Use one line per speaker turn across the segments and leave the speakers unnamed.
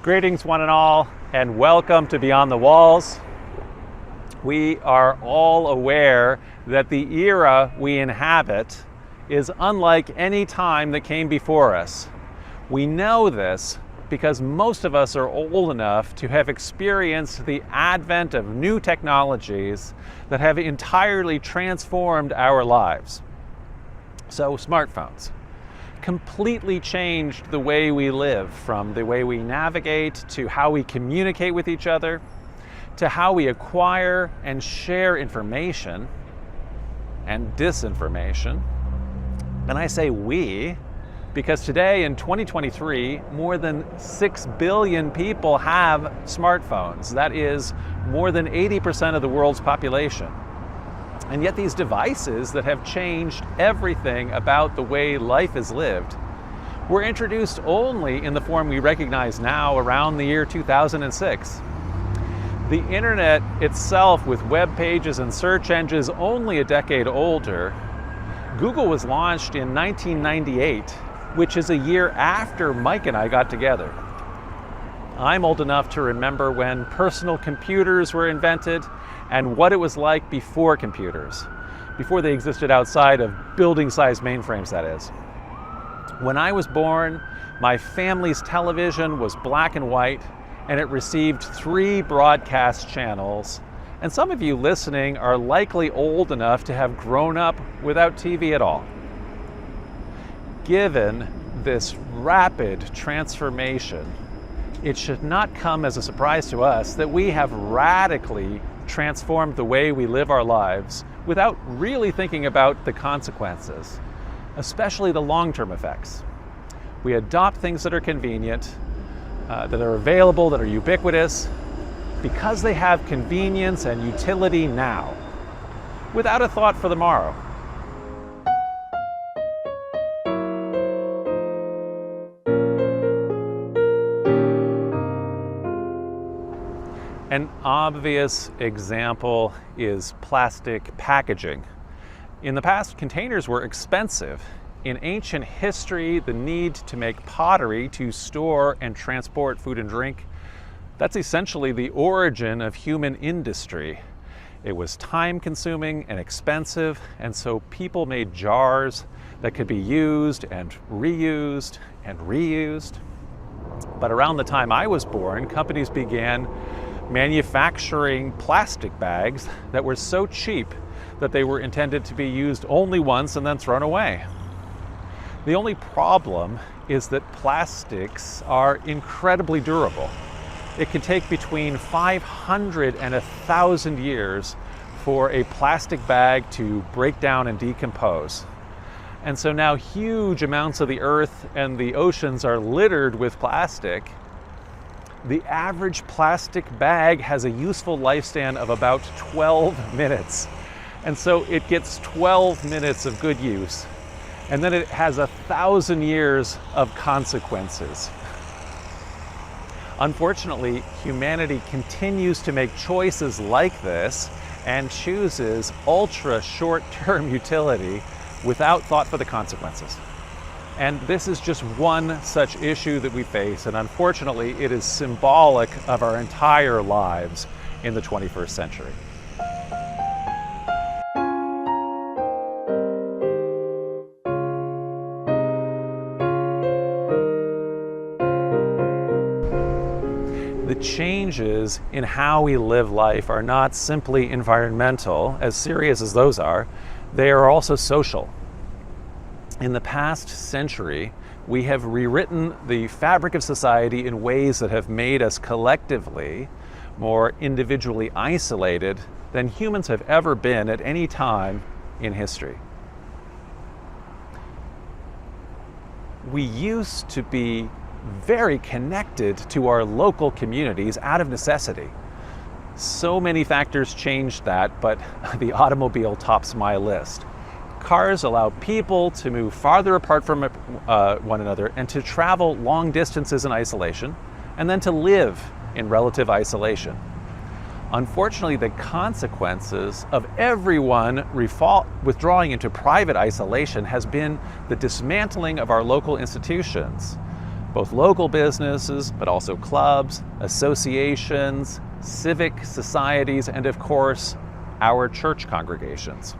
Greetings one and all, and welcome to Beyond the Walls. We are all aware that the era we inhabit is unlike any time that came before us. We know this because most of us are old enough to have experienced the advent of new technologies that have entirely transformed our lives. So smartphones completely changed the way we live, from the way we navigate to how we communicate with each other, to how we acquire and share information and disinformation. And I say we because today in 2023, more than 6 billion people have smartphones. That is more than 80% of the world's population. And yet these devices that have changed everything about the way life is lived were introduced only in the form we recognize now around the year 2006. The internet itself, with web pages and search engines only a decade older, Google was launched in 1998, which is a year after Mike and I got together. I'm old enough to remember when personal computers were invented and what it was like before computers, before they existed outside of building-sized mainframes, that is. When I was born, my family's television was black and white, and it received 3 broadcast channels. And some of you listening are likely old enough to have grown up without TV at all. Given this rapid transformation, it should not come as a surprise to us that we have radically transformed the way we live our lives without really thinking about the consequences, especially the long-term effects. We adopt things that are convenient, that are available, that are ubiquitous, because they have convenience and utility now, without a thought for the morrow. An obvious example is plastic packaging. In the past, containers were expensive. In ancient history, the need to make pottery to store and transport food and drink, that's essentially the origin of human industry. It was time-consuming and expensive, and so people made jars that could be used and reused and reused. But around the time I was born, companies began manufacturing plastic bags that were so cheap that they were intended to be used only once and then thrown away. The only problem is that plastics are incredibly durable. It can take between 500 and 1,000 years for a plastic bag to break down and decompose. And so now huge amounts of the earth and the oceans are littered with plastic. The average plastic bag has a useful lifespan of about 12 minutes. And so it gets 12 minutes of good use. And then it has 1,000 years of consequences. Unfortunately, humanity continues to make choices like this and chooses ultra short-term utility without thought for the consequences. And this is just one such issue that we face, and unfortunately it is symbolic of our entire lives in the 21st century. The changes in how we live life are not simply environmental, as serious as those are, they are also social. In the past century, we have rewritten the fabric of society in ways that have made us collectively more individually isolated than humans have ever been at any time in history. We used to be very connected to our local communities out of necessity. So many factors changed that, but the automobile tops my list. Cars allow people to move farther apart from one another and to travel long distances in isolation, and then to live in relative isolation. Unfortunately, the consequences of everyone withdrawing into private isolation has been the dismantling of our local institutions, both local businesses, but also clubs, associations, civic societies, and of course, our church congregations.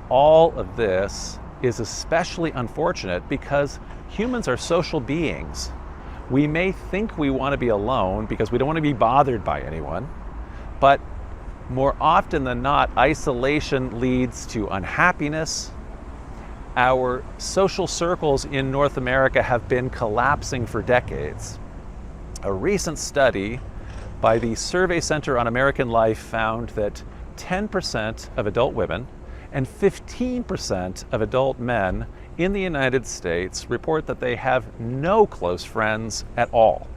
All of this is especially unfortunate because humans are social beings. We may think we want to be alone because we don't want to be bothered by anyone, but more often than not, isolation leads to unhappiness. Our social circles in North America have been collapsing for decades. A recent study by the Survey Center on American Life found that 10% of adult women and 15% of adult men in the United States report that they have no close friends at all.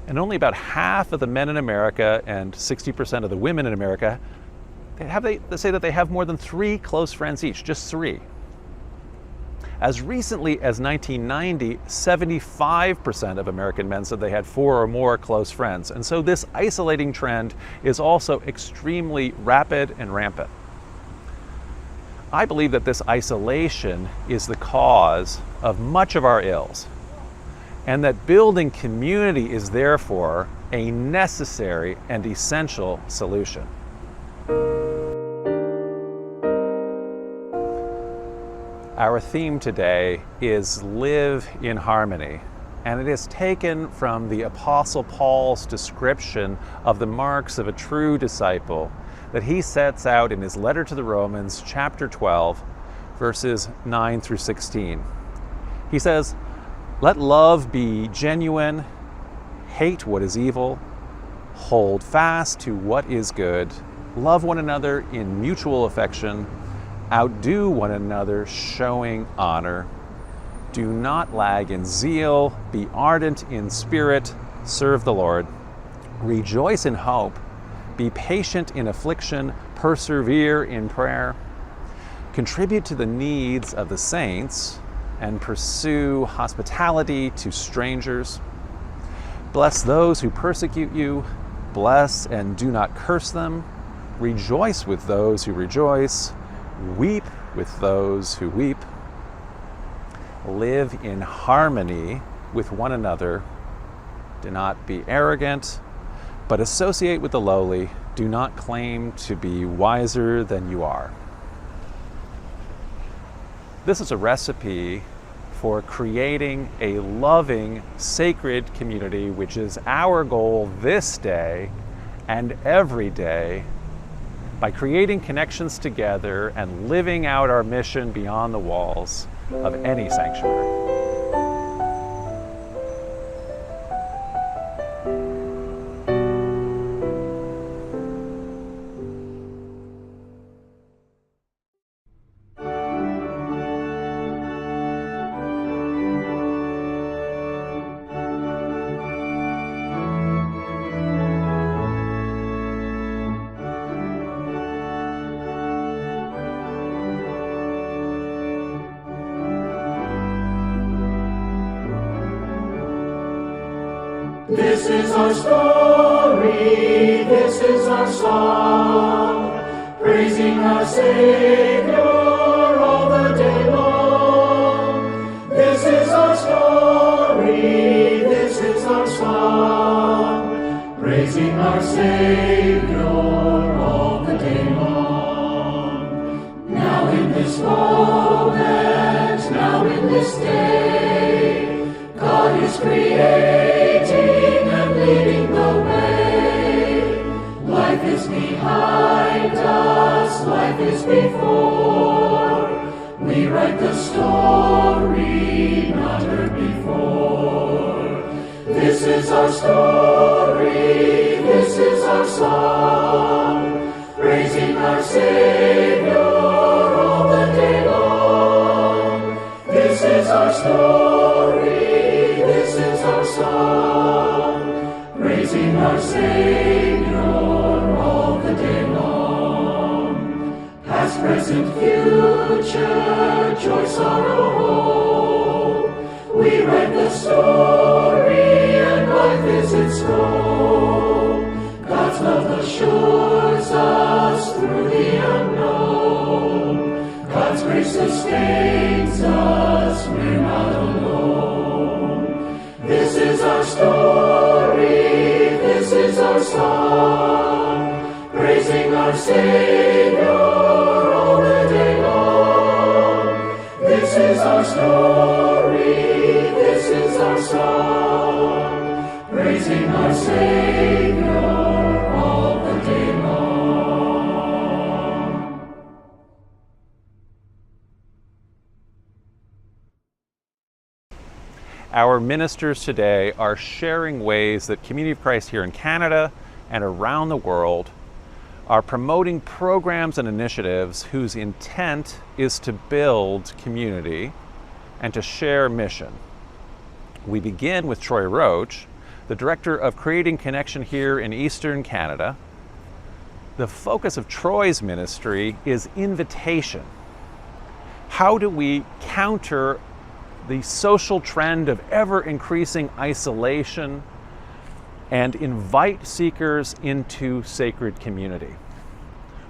And only about half of the men in America and 60% of the women in America, they say that they have more than 3 close friends each, just 3. As recently as 1990, 75% of American men said they had 4 or more close friends. And so this isolating trend is also extremely rapid and rampant. I believe that this isolation is the cause of much of our ills, and that building community is therefore a necessary and essential solution. Our theme today is Live in Harmony, and it is taken from the Apostle Paul's description of the marks of a true disciple that he sets out in his letter to the Romans, chapter 12, verses 9 through 16. He says, "Let love be genuine, hate what is evil, hold fast to what is good, love one another in mutual affection, outdo one another, showing honor. Do not lag in zeal, be ardent in spirit, serve the Lord. Rejoice in hope, be patient in affliction, persevere in prayer. Contribute to the needs of the saints, and pursue hospitality to strangers. Bless those who persecute you, bless and do not curse them. Rejoice with those who rejoice, weep with those who weep. Live in harmony with one another. Do not be arrogant, but associate with the lowly. Do not claim to be wiser than you are." This is a recipe for creating a loving, sacred community, which is our goal this day and every day, by creating connections together and living out our mission beyond the walls of any sanctuary.
This is our story, this is our song, praising our Savior all the day long. This is our story, this is our song, praising our Savior all the day long. Now in this moment, now in this day, God is creating and leading the way. Life is behind us, life is before. We write the story not heard before. This is our story, this is our song, praising our Savior all the day long. This is our story, this is our song, praising our Savior all the day long. Past, present, future, joy, sorrow, hope. We write the story and life is its scope. God's love assures us through the unknown. God's grace sustains us, we're not our story, this is our song, praising our Savior all the day long. This is our story, this is our song, praising our Savior all the day long.
Our ministers today are sharing ways that Community of Christ here in Canada and around the world are promoting programs and initiatives whose intent is to build community and to share mission. We begin with Troy Roach, the Director of Creating Connection here in Eastern Canada. The focus of Troy's ministry is invitation. How do we counter the social trend of ever-increasing isolation and invite seekers into sacred community?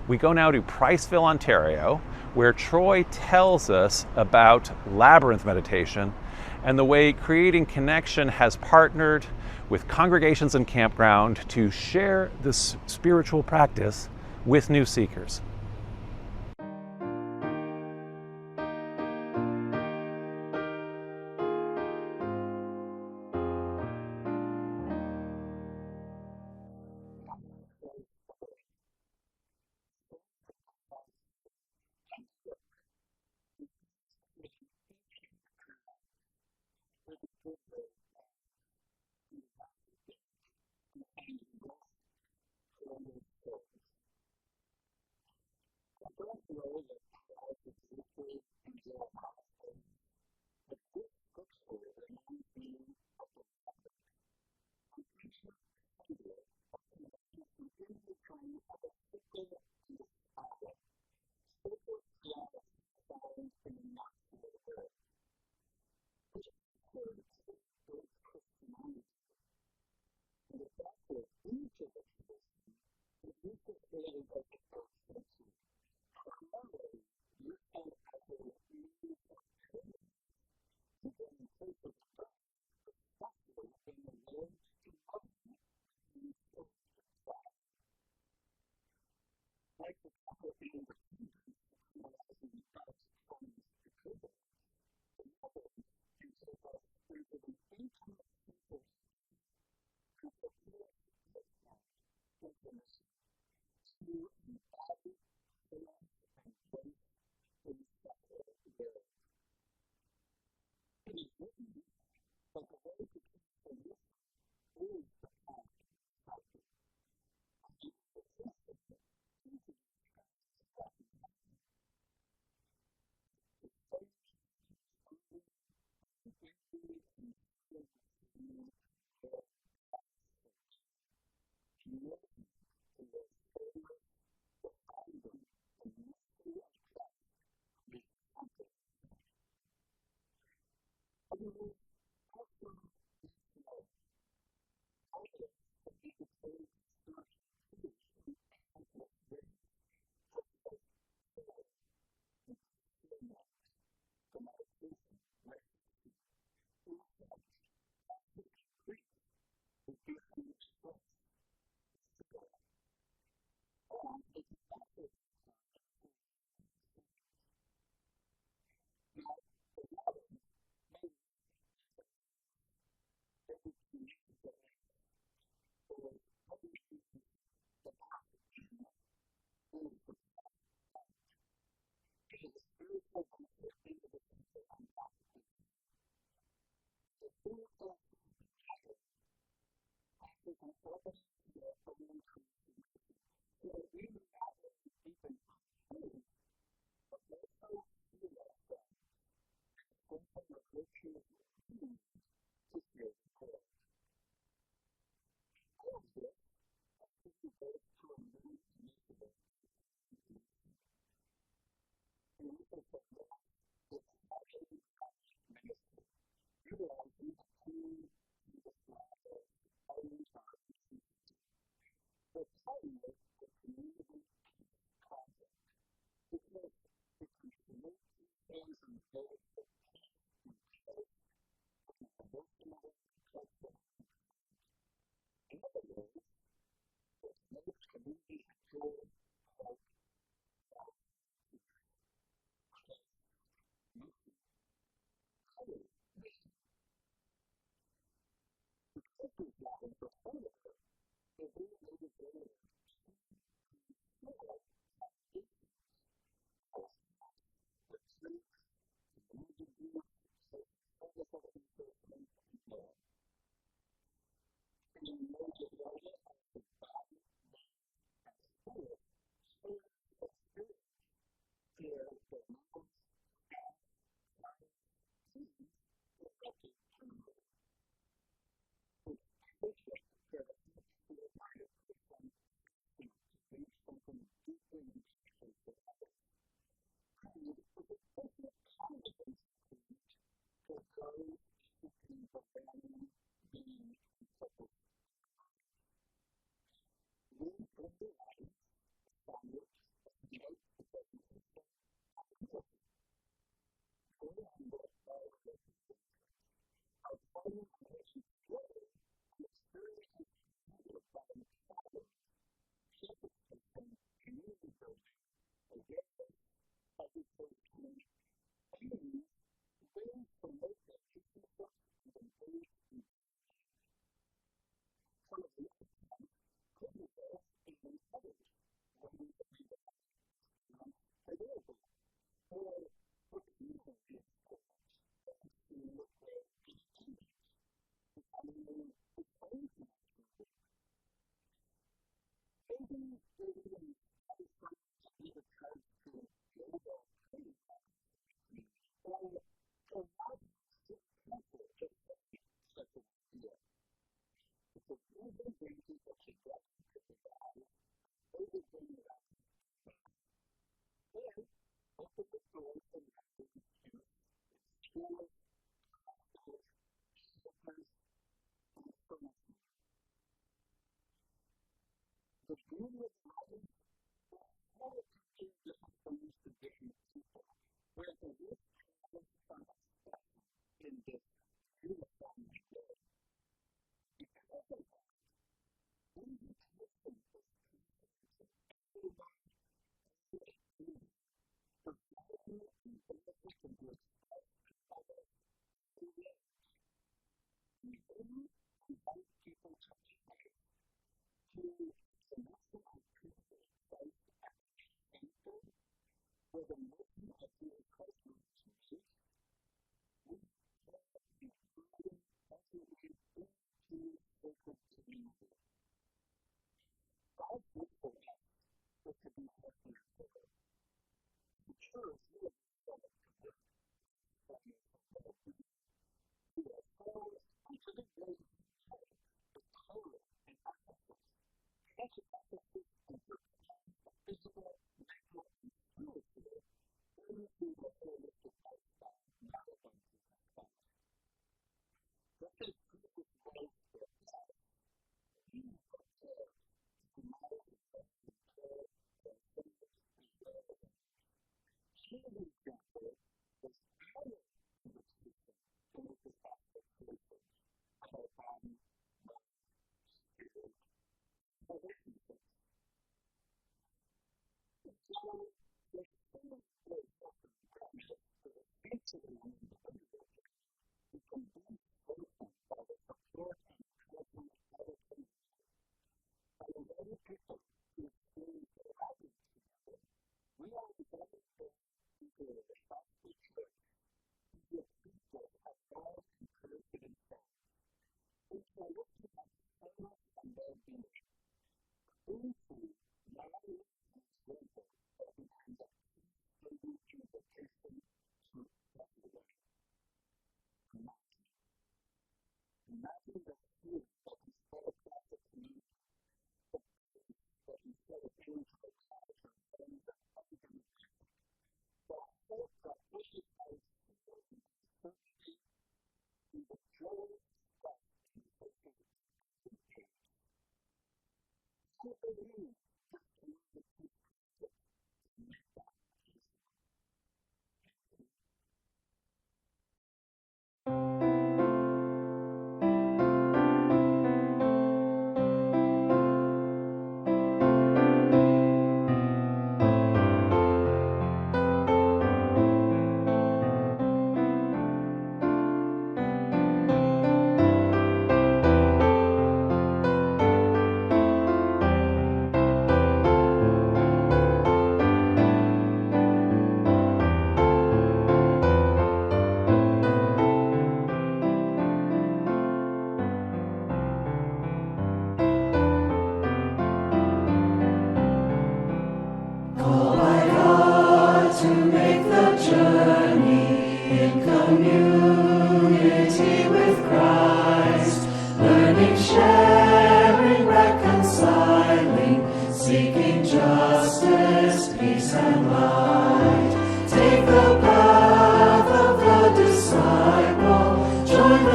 We go now to Priceville, Ontario, where Troy tells us about labyrinth meditation and the way Creating Connection has partnered with congregations and campground to share this spiritual practice with new seekers.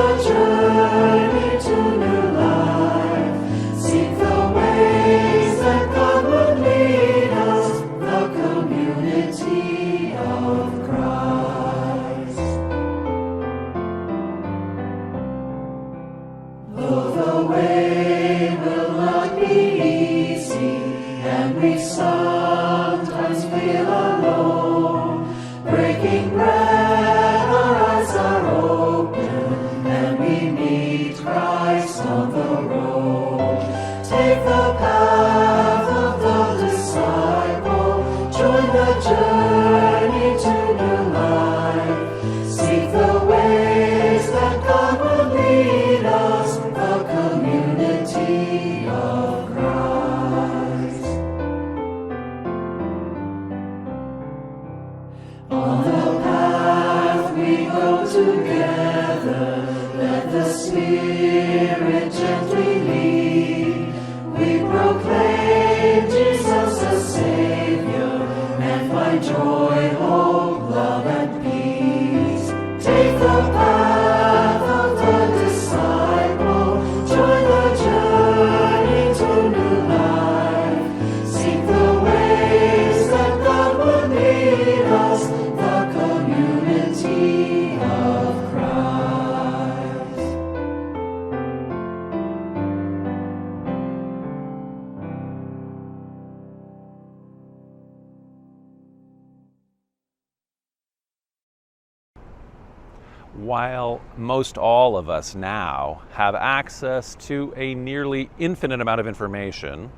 the journey to new life. Seek the ways that God would lead us, the community of Christ. Though the way will not be easy, and we sometimes feel alone, breaking bread, our eyes are open, and we meet Christ on the road. Take the path of the disciple, join the journey to new life. Seek the ways that God will lead us, the community of Christ. On the path we go together, let the Spirit gently lead. We proclaim Jesus as Savior, and find joy, hope, love, and peace. Take the path of the disciple, join the journey to new life. Seek the ways that God will lead us, the community of Christ.
While most all of us now have access to a nearly infinite amount of information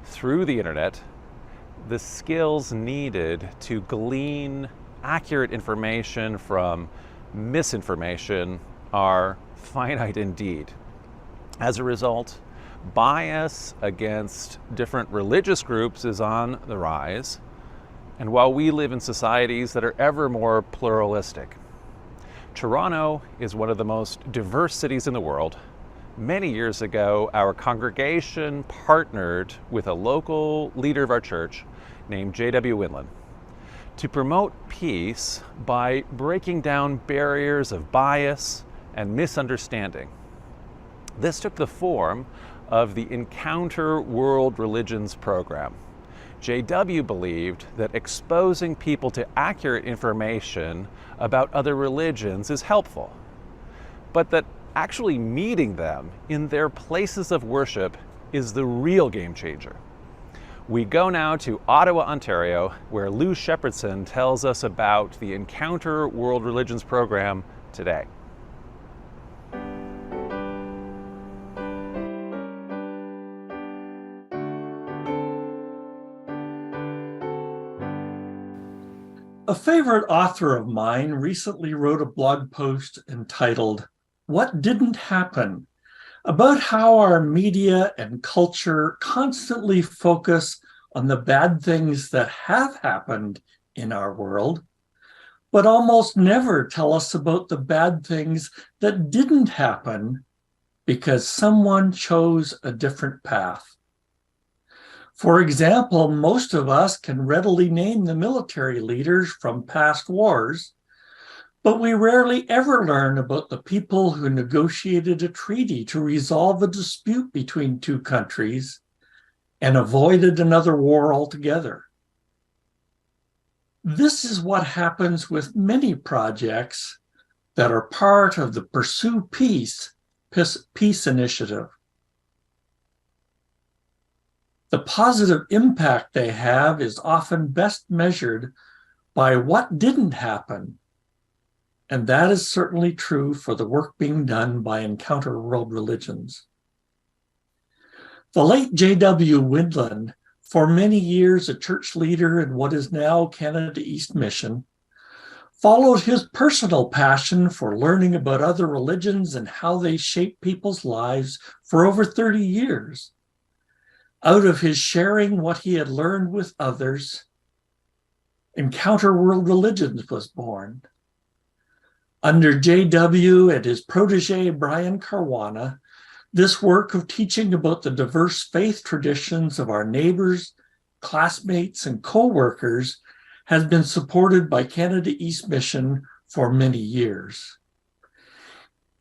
through the internet, the skills needed to glean accurate information from misinformation are finite indeed. As a result, bias against different religious groups is on the rise, and while we live in societies that are ever more pluralistic, Toronto is one of the most diverse cities in the world. Many years ago, our congregation partnered with a local leader of our church named J.W. Windland to promote peace by breaking down barriers of bias and misunderstanding. This took the form of the Encounter World Religions program. J.W. believed that exposing people to accurate information about other religions is helpful, but that actually meeting them in their places of worship is the real game changer. We go now to Ottawa, Ontario, where Lou Shepherdson tells us about the Encounter World Religions program today.
A favorite author of mine recently wrote a blog post entitled, "What Didn't Happen?" about how our media and culture constantly focus on the bad things that have happened in our world, but almost never tell us about the bad things that didn't happen because someone chose a different path. For example, most of us can readily name the military leaders from past wars, but we rarely ever learn about the people who negotiated a treaty to resolve a dispute between two countries and avoided another war altogether. This is what happens with many projects that are part of the Pursue Peace initiative. The positive impact they have is often best measured by what didn't happen. And that is certainly true for the work being done by Encounter World Religions. The late J.W. Windland, for many years a church leader in what is now Canada East Mission, followed his personal passion for learning about other religions and how they shape people's lives for over 30 years. Out of his sharing what he had learned with others, Encounter World Religions was born. Under J.W. and his protege, Brian Caruana, this work of teaching about the diverse faith traditions of our neighbors, classmates, and co-workers has been supported by Canada East Mission for many years.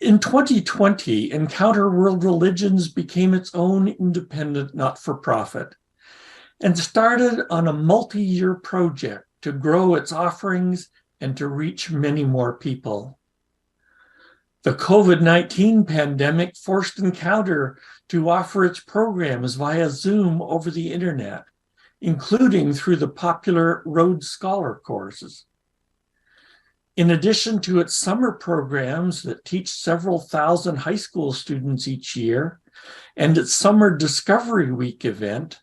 In 2020, Encounter World Religions became its own independent not-for-profit and started on a multi-year project to grow its offerings and to reach many more people. The COVID-19 pandemic forced Encounter to offer its programs via Zoom over the internet, including through the popular Rhodes Scholar courses. In addition to its summer programs that teach several thousand high school students each year, and its Summer Discovery Week event,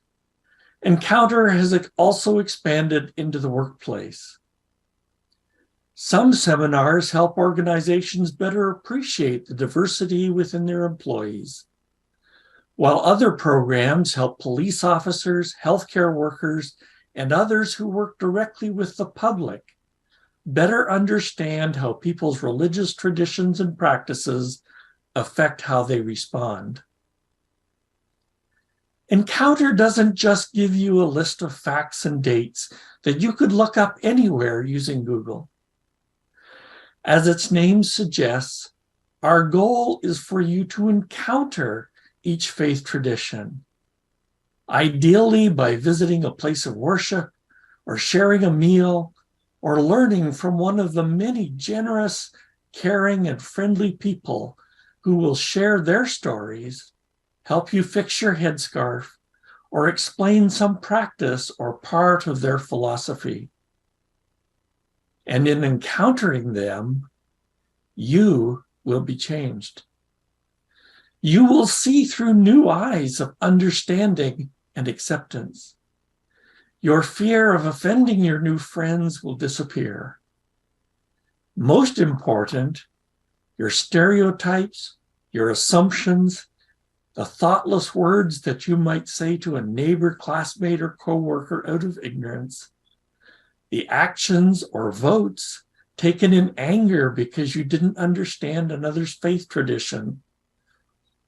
Encounter has also expanded into the workplace. Some seminars help organizations better appreciate the diversity within their employees, while other programs help police officers, healthcare workers, and others who work directly with the public better understand how people's religious traditions and practices affect how they respond. Encounter doesn't just give you a list of facts and dates that you could look up anywhere using Google. As its name suggests, our goal is for you to encounter each faith tradition, ideally by visiting a place of worship or sharing a meal or learning from one of the many generous, caring, and friendly people who will share their stories, help you fix your headscarf, or explain some practice or part of their philosophy. And in encountering them, you will be changed. You will see through new eyes of understanding and acceptance. Your fear of offending your new friends will disappear. Most important, your stereotypes, your assumptions, the thoughtless words that you might say to a neighbor, classmate, or coworker out of ignorance, the actions or votes taken in anger because you didn't understand another's faith tradition.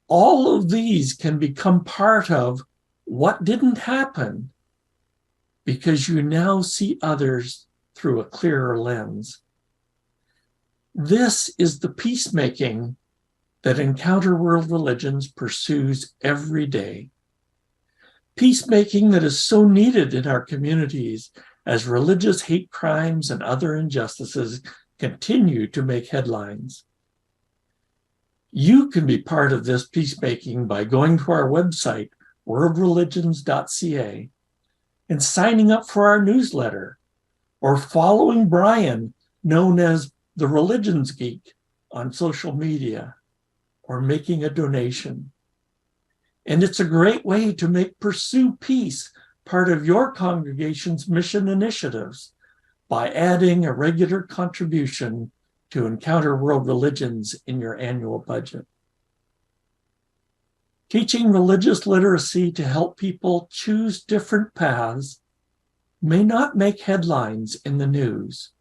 All of these can become part of what didn't happen because you now see others through a clearer lens. This is the peacemaking that Encounter World Religions pursues every day. Peacemaking that is so needed in our communities as religious hate crimes and other injustices continue to make headlines. You can be part of this peacemaking by going to our website, worldreligions.ca, and signing up for our newsletter, or following Brian, known as the Religions Geek, on social media, or making a donation. And it's a great way to make Pursue Peace part of your congregation's mission initiatives by adding a regular contribution to Encounter World Religions in your annual budget. Teaching religious literacy to help people choose different paths may not make headlines in the news,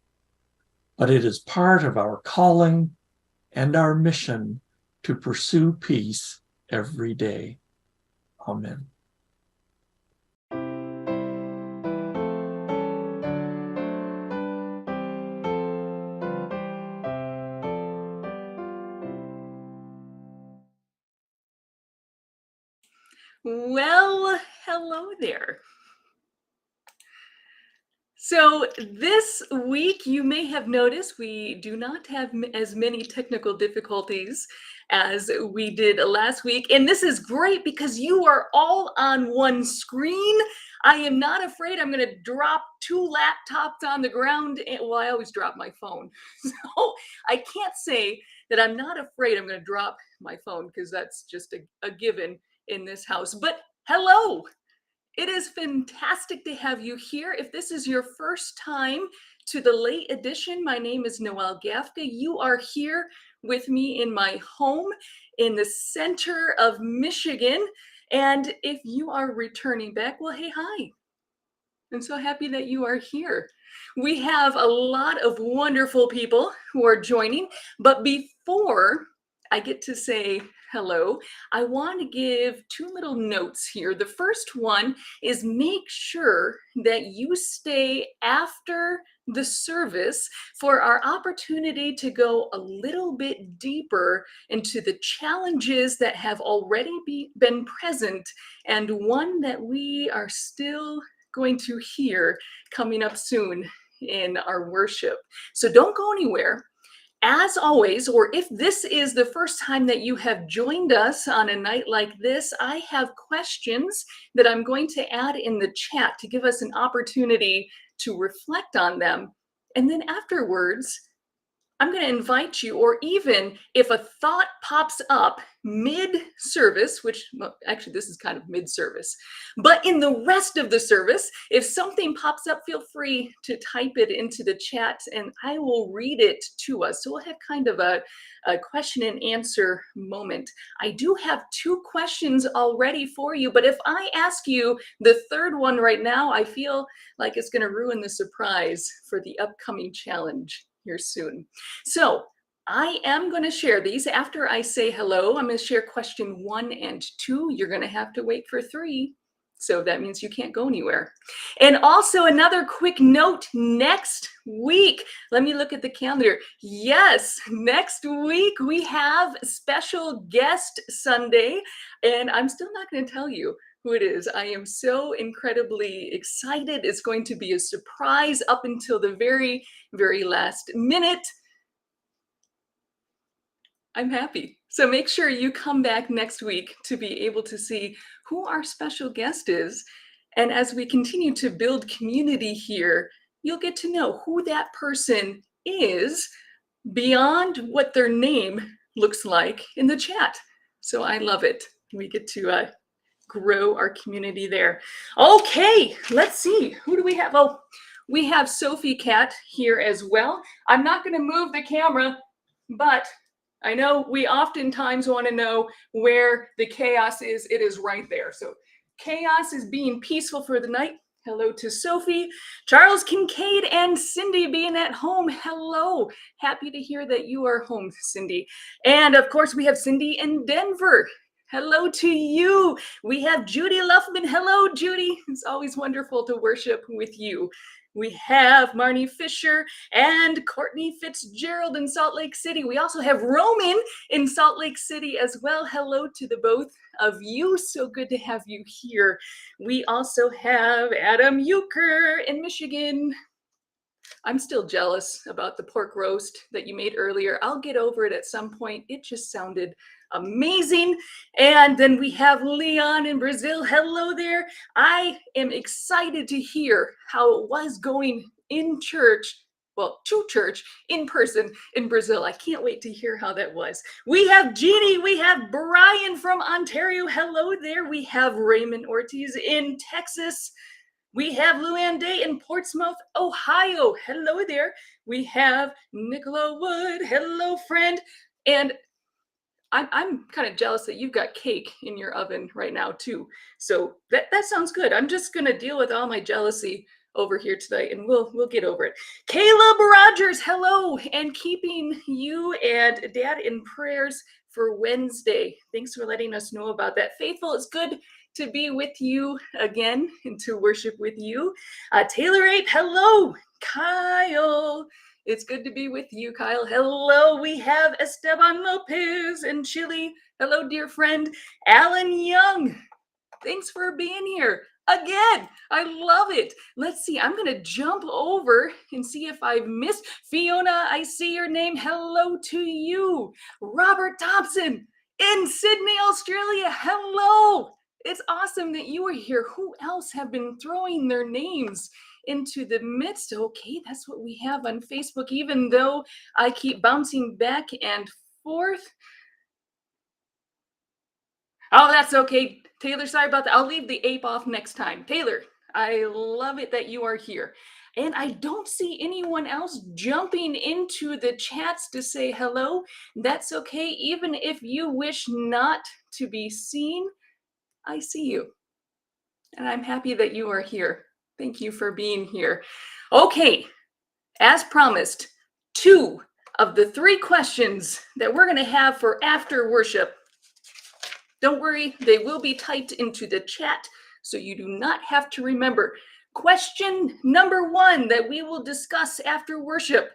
but it is part of our calling and our mission to pursue peace every day. Amen.
Well, hello there. So this week, you may have noticed we do not have as many technical difficulties as we did last week. And this is great because you are all on one screen. I am not afraid I'm going to drop two laptops on the ground. Well, I always drop my phone. So I can't say that I'm not afraid I'm going to drop my phone because that's just a given in this house. But hello. It is fantastic to have you here. If this is your first time to the late edition, my name is Noelle Gafka. You are here with me in my home in the center of Michigan. And if you are returning back, well, hey, hi. I'm so happy that you are here. We have a lot of wonderful people who are joining, but before I get to say hello, I want to give two little notes here. The first one is make sure that you stay after the service for our opportunity to go a little bit deeper into the challenges that have already been present and one that we are still going to hear coming up soon in our worship. So don't go anywhere. As always, or if this is the first time that you have joined us on a night like this, I have questions that I'm going to add in the chat to give us an opportunity to reflect on them. And then afterwards, I'm going to invite you, or even if a thought pops up mid-service, which well, actually this is kind of mid-service, but in the rest of the service, if something pops up, feel free to type it into the chat and I will read it to us. So we'll have kind of a question and answer moment. I do have 2 questions already for you, but if I ask you the third one right now, I feel like it's going to ruin the surprise for the upcoming challenge here soon. So I am going to share these after I say hello. I'm going to share question 1 and 2. You're going to have to wait for 3. So that means you can't go anywhere. And also another quick note, next week, let me look at the calendar. Yes, next week we have special guest Sunday, and I'm still not going to tell you who it is. I am so incredibly excited. It's going to be a surprise up until the very, very last minute. I'm happy. So make sure you come back next week to be able to see who our special guest is. And as we continue to build community here, you'll get to know who that person is beyond what their name looks like in the chat. So I love it. We get to grow our community there. Okay, let's see. Who do we have? Oh, we have Sophie Cat here as well. I'm not going to move the camera, but I know we oftentimes want to know where the chaos is. It is right there. So chaos is being peaceful for the night. Hello to Sophie, Charles Kincaid, and Cindy being at home. Hello. Happy to hear that you are home, Cindy. And of course, we have Cindy in Denver. Hello to you. We have Judy Luffman. Hello, Judy. It's always wonderful to worship with you. We have Marnie Fisher and Courtney Fitzgerald in Salt Lake City. We also have Roman in Salt Lake City as well. Hello to the both of you. So good to have you here. We also have Adam Euchre in Michigan. I'm still jealous about the pork roast that you made earlier. I'll get over it at some point. It just sounded amazing. And then we have Leon in Brazil. Hello there. I am excited to hear how it was going in church, well, to church in person in Brazil. I can't wait to hear how that was. We have Jeannie. We have Brian from Ontario. Hello there. We have Raymond Ortiz in Texas. We have Luann Day in Portsmouth, Ohio. Hello there. We have Nicola Wood. Hello, friend. And I'm kind of jealous that you've got cake in your oven right now, too. So that sounds good. I'm just going to deal with all my jealousy over here tonight, and we'll get over it. Caleb Rogers, hello, and keeping you and Dad in prayers for Wednesday. Thanks for letting us know about that. Faithful, it's good to be with you again and to worship with you. Taylor Ape, hello. Kyle, it's good to be with you, Kyle. Hello, we have Esteban Lopez in Chile. Hello, dear friend. Alan Young, thanks for being here again. I love it. Let's see. I'm going to jump over and see if I've missed. Fiona, I see your name. Hello to you. Robert Thompson in Sydney, Australia. Hello. It's awesome that you are here. Who else have been throwing their names into the midst? Okay, that's what we have on Facebook, even though I keep bouncing back and forth. Oh, that's okay. Taylor, sorry about that. I'll leave the ape off next time. Taylor, I love it that you are here. And I don't see anyone else jumping into the chats to say hello. That's okay. Even if you wish not to be seen, I see you. And I'm happy that you are here. Thank you for being here. Okay, as promised, 2 of the 3 questions that we're going to have for after worship. Don't worry, they will be typed into the chat, so you do not have to remember. Question number 1 that we will discuss after worship: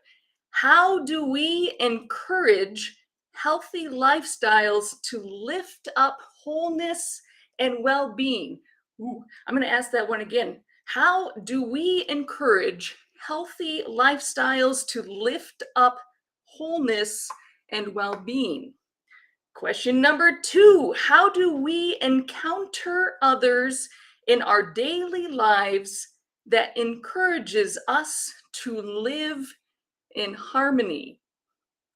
how do we encourage healthy lifestyles to lift up wholeness and well-being? I'm going to ask that one again. How do we encourage healthy lifestyles to lift up wholeness and well-being? Question number 2: how do we encounter others in our daily lives that encourages us to live in harmony?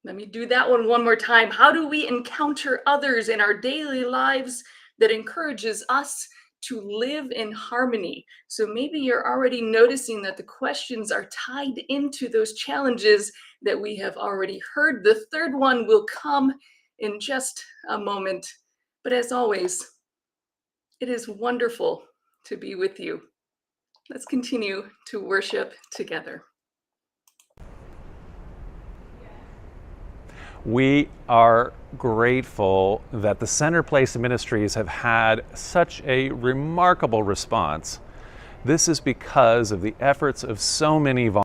Let me do that one more time. How do we encounter others in our daily lives that encourages us to live in harmony? So maybe you're already noticing that the questions are tied into those challenges that we have already heard. The third one will come in just a moment. But as always, it is wonderful to be with you. Let's continue to worship together.
We are grateful that the Center Place Ministries have had such a remarkable response. This is because of the efforts of so many volunteers.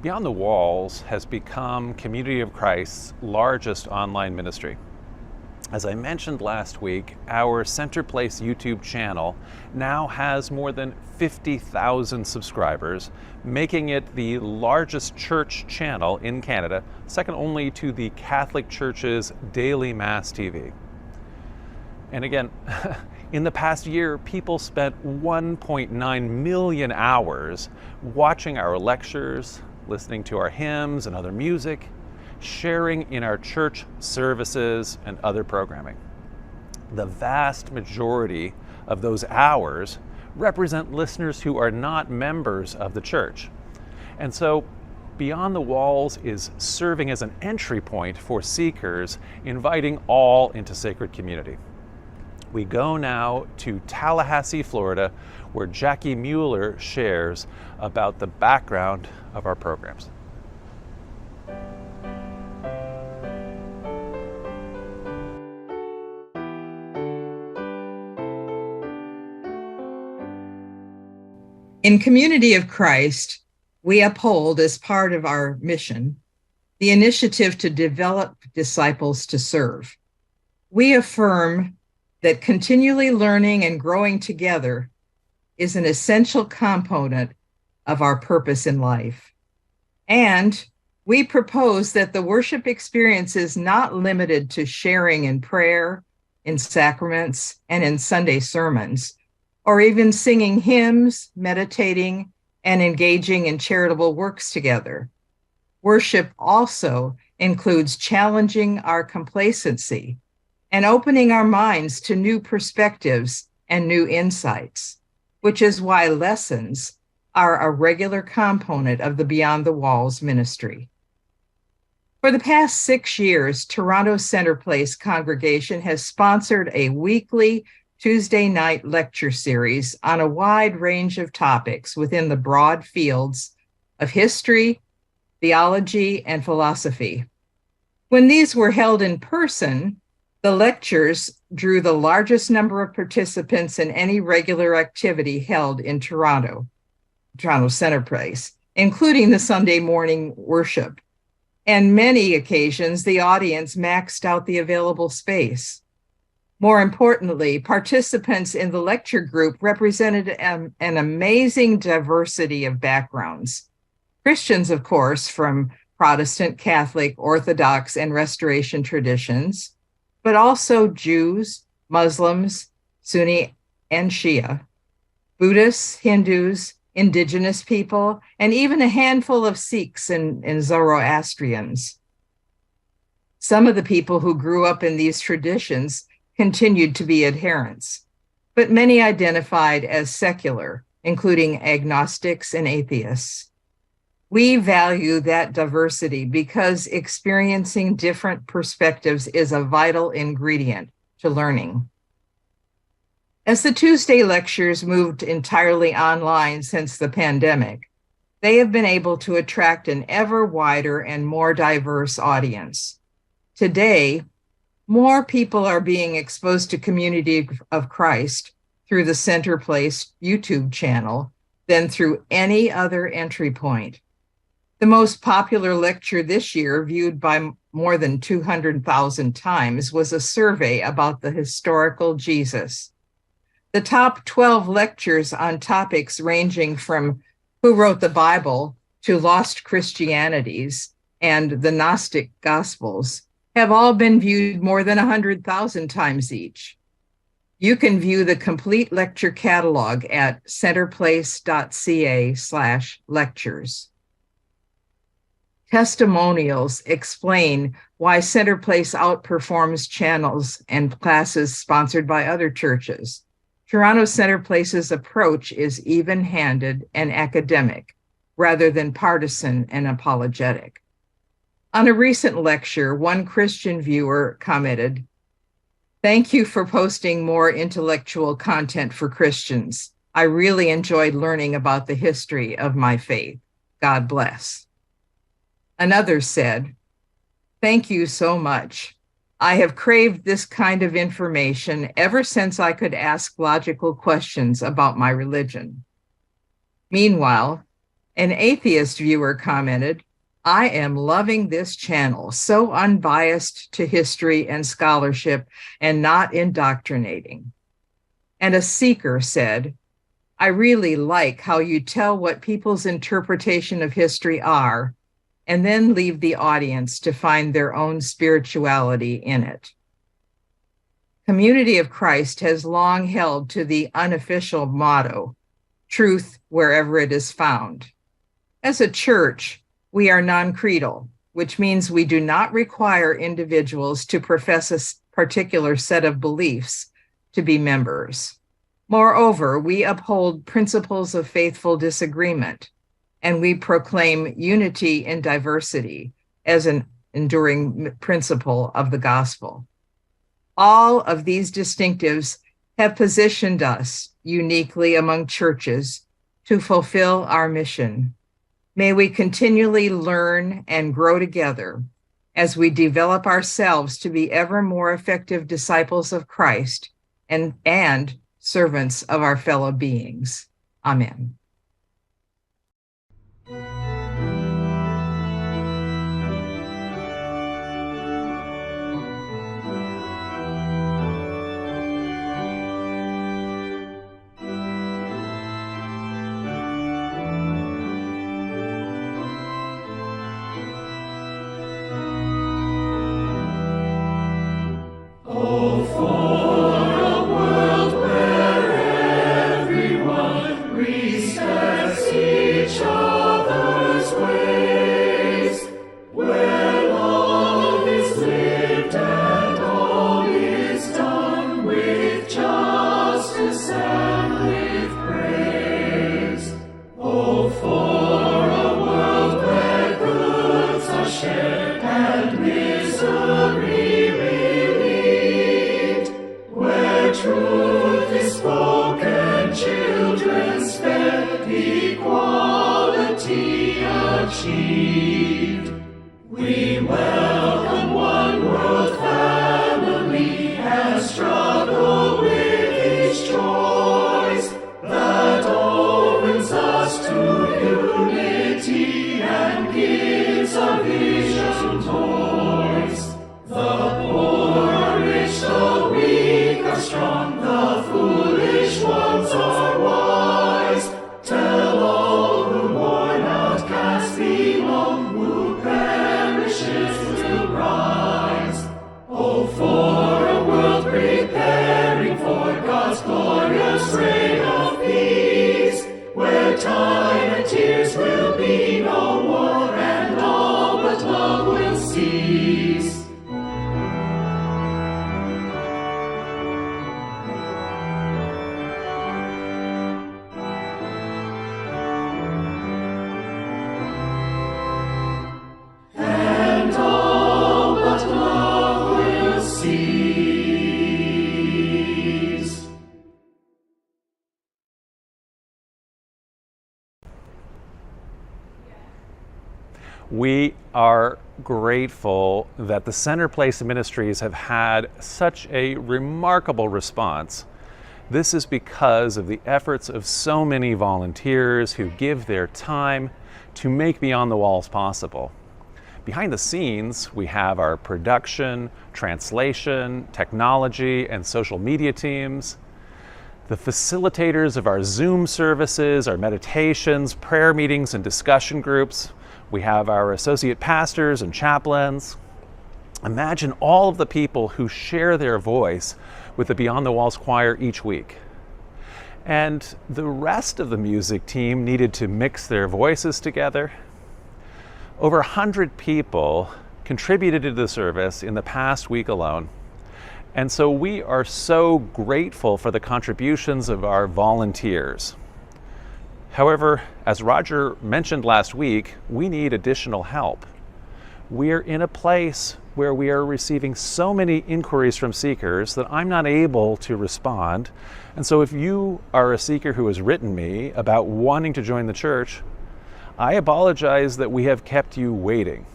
Beyond the Walls has become Community of Christ's largest online ministry. As I mentioned last week, our Center Place YouTube channel now has more than 50,000 subscribers, making it the largest church channel in Canada, second only to the Catholic Church's Daily Mass TV. And again, in the past year, people spent 1.9 million hours watching our lectures, listening to our hymns and other music, sharing in our church services and other programming. The vast majority of those hours represent listeners who are not members of the church. And so Beyond the Walls is serving as an entry point for seekers, inviting all into sacred community. We go now to Tallahassee, Florida, where Jackie Mueller shares about the background of our programs.
In Community of Christ, we uphold as part of our mission the initiative to develop disciples to serve. We affirm that continually learning and growing together is an essential component of our purpose in life. And we propose that the worship experience is not limited to sharing in prayer, in sacraments, and in Sunday sermons, or even singing hymns, meditating, and engaging in charitable works together. Worship also includes challenging our complacency and opening our minds to new perspectives and new insights, which is why lessons are a regular component of the Beyond the Walls ministry. For the past 6 years, Toronto Center Place congregation has sponsored a weekly Tuesday night lecture series on a wide range of topics within the broad fields of history, theology, and philosophy. When these were held in person, the lectures drew the largest number of participants in any regular activity held in Toronto Center Place, including the Sunday morning worship. And many occasions, the audience maxed out the available space. More importantly, participants in the lecture group represented an amazing diversity of backgrounds. Christians, of course, from Protestant, Catholic, Orthodox, and Restoration traditions, but also Jews, Muslims, Sunni and Shia, Buddhists, Hindus, Indigenous people, and even a handful of Sikhs and Zoroastrians. Some of the people who grew up in these traditions continued to be adherents, but many identified as secular, including agnostics and atheists. We value that diversity because experiencing different perspectives is a vital ingredient to learning. As the Tuesday lectures moved entirely online since the pandemic, they have been able to attract an ever wider and more diverse audience. Today, more people are being exposed to Community of Christ through the Center Place YouTube channel than through any other entry point. The most popular lecture this year, viewed by more than 200,000 times, was a survey about the historical Jesus. The top 12 lectures on topics ranging from who wrote the Bible to lost Christianities and the Gnostic Gospels have all been viewed more than 100,000 times each. You can view the complete lecture catalog at centerplace.ca/lectures. Testimonials explain why Center Place outperforms channels and classes sponsored by other churches. Toronto Center Place's approach is even-handed and academic, rather than partisan and apologetic. On a recent lecture, one Christian viewer commented, "Thank you for posting more intellectual content for Christians. I really enjoyed learning about the history of my faith. God bless." Another said, "Thank you so much. I have craved this kind of information ever since I could ask logical questions about my religion." Meanwhile, an atheist viewer commented, I am loving this channel, so unbiased to history and scholarship and not indoctrinating. And a seeker said, I really like how you tell what people's interpretation of history are, and then leave the audience to find their own spirituality in it. Community of Christ has long held to the unofficial motto, truth wherever it is found. As a church, we are non-creedal, which means we do not require individuals to profess a particular set of beliefs to be members. Moreover, we uphold principles of faithful disagreement, and we proclaim unity in diversity as an enduring principle of the gospel. All of these distinctives have positioned us uniquely among churches to fulfill our mission. May we continually learn and grow together as we develop ourselves to be ever more effective disciples of Christ and servants of our fellow beings. Amen.
We are grateful that the Center Place Ministries have had such a remarkable response. This is because of the efforts of so many volunteers who give their time to make Beyond the Walls possible. Behind the scenes, we have our production, translation, technology, and social media teams, the facilitators of our Zoom services, our meditations, prayer meetings, and discussion groups. We have our associate pastors and chaplains. Imagine all of the people who share their voice with the Beyond the Walls choir each week. And the rest of the music team needed to mix their voices together. Over 100 people contributed to the service in the past week alone. And so we are so grateful for the contributions of our volunteers. However, as Roger mentioned last week, we need additional help. We're in a place where we are receiving so many inquiries from seekers that I'm not able to respond. And so if you are a seeker who has written me about wanting to join the church, I apologize that we have kept you waiting.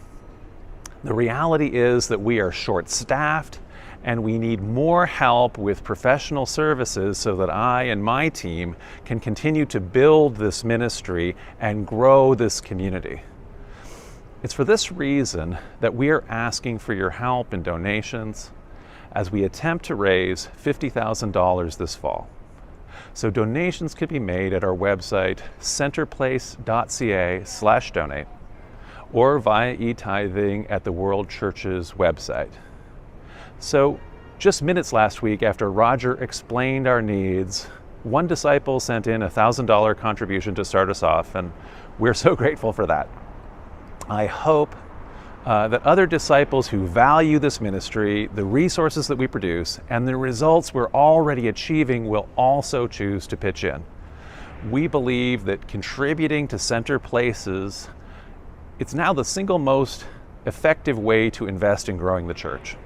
The reality is that we are short-staffed and we need more help with professional services so that I and my team can continue to build this ministry and grow this community. It's for this reason that we are asking for your help and donations as we attempt to raise $50,000 this fall. So donations can be made at our website, centerplace.ca/donate, or via e-tithing at the World Church's website. So just minutes last week after Roger explained our needs, one disciple sent in a $1,000 contribution to start us off, and we're so grateful for that. I hope that other disciples who value this ministry, the resources that we produce, and the results we're already achieving will also choose to pitch in. We believe that contributing to Center Places, it's now the single most effective way to invest in growing the church.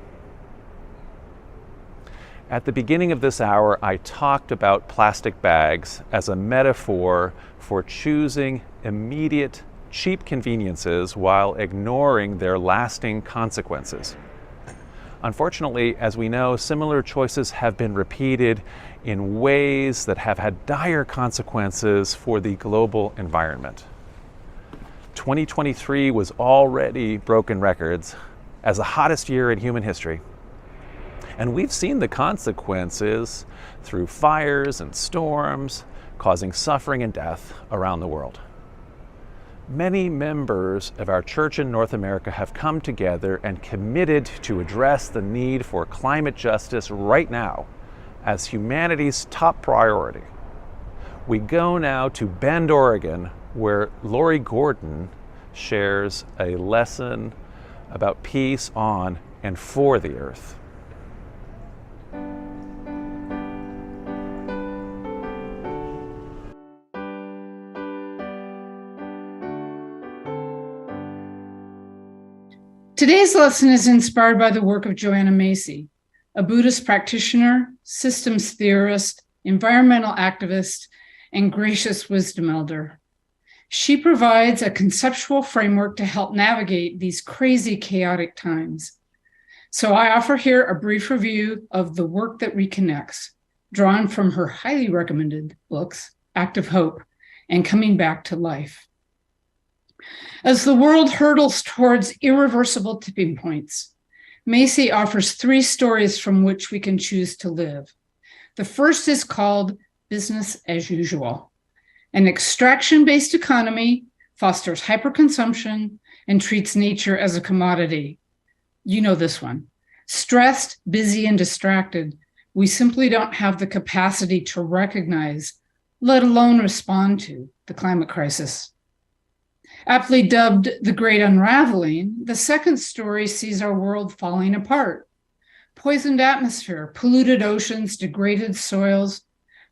At the beginning of this hour, I talked about plastic bags as a metaphor for choosing immediate, cheap conveniences while ignoring their lasting consequences. Unfortunately, as we know, similar choices have been repeated in ways that have had dire consequences for the global environment. 2023 was already broken records as the hottest year in human history. And we've seen the consequences through fires and storms, causing suffering and death around the world. Many members of our church in North America have come together and committed to address the need for climate justice right now as humanity's top priority. We go now to Bend, Oregon, where Lori Gordon shares a lesson about peace on and for the earth.
Today's lesson is inspired by the work of Joanna Macy, a Buddhist practitioner, systems theorist, environmental activist, and gracious wisdom elder. She provides a conceptual framework to help navigate these crazy, chaotic times. So I offer here a brief review of the work that reconnects, drawn from her highly recommended books, Act of Hope and Coming Back to Life. As the world hurtles towards irreversible tipping points, Macy offers 3 stories from which we can choose to live. The first is called Business as Usual. An extraction-based economy fosters hyperconsumption and treats nature as a commodity. You know this one. Stressed, busy, and distracted, we simply don't have the capacity to recognize, let alone respond to, the climate crisis. Aptly dubbed The Great Unraveling, the second story sees our world falling apart. Poisoned atmosphere, polluted oceans, degraded soils,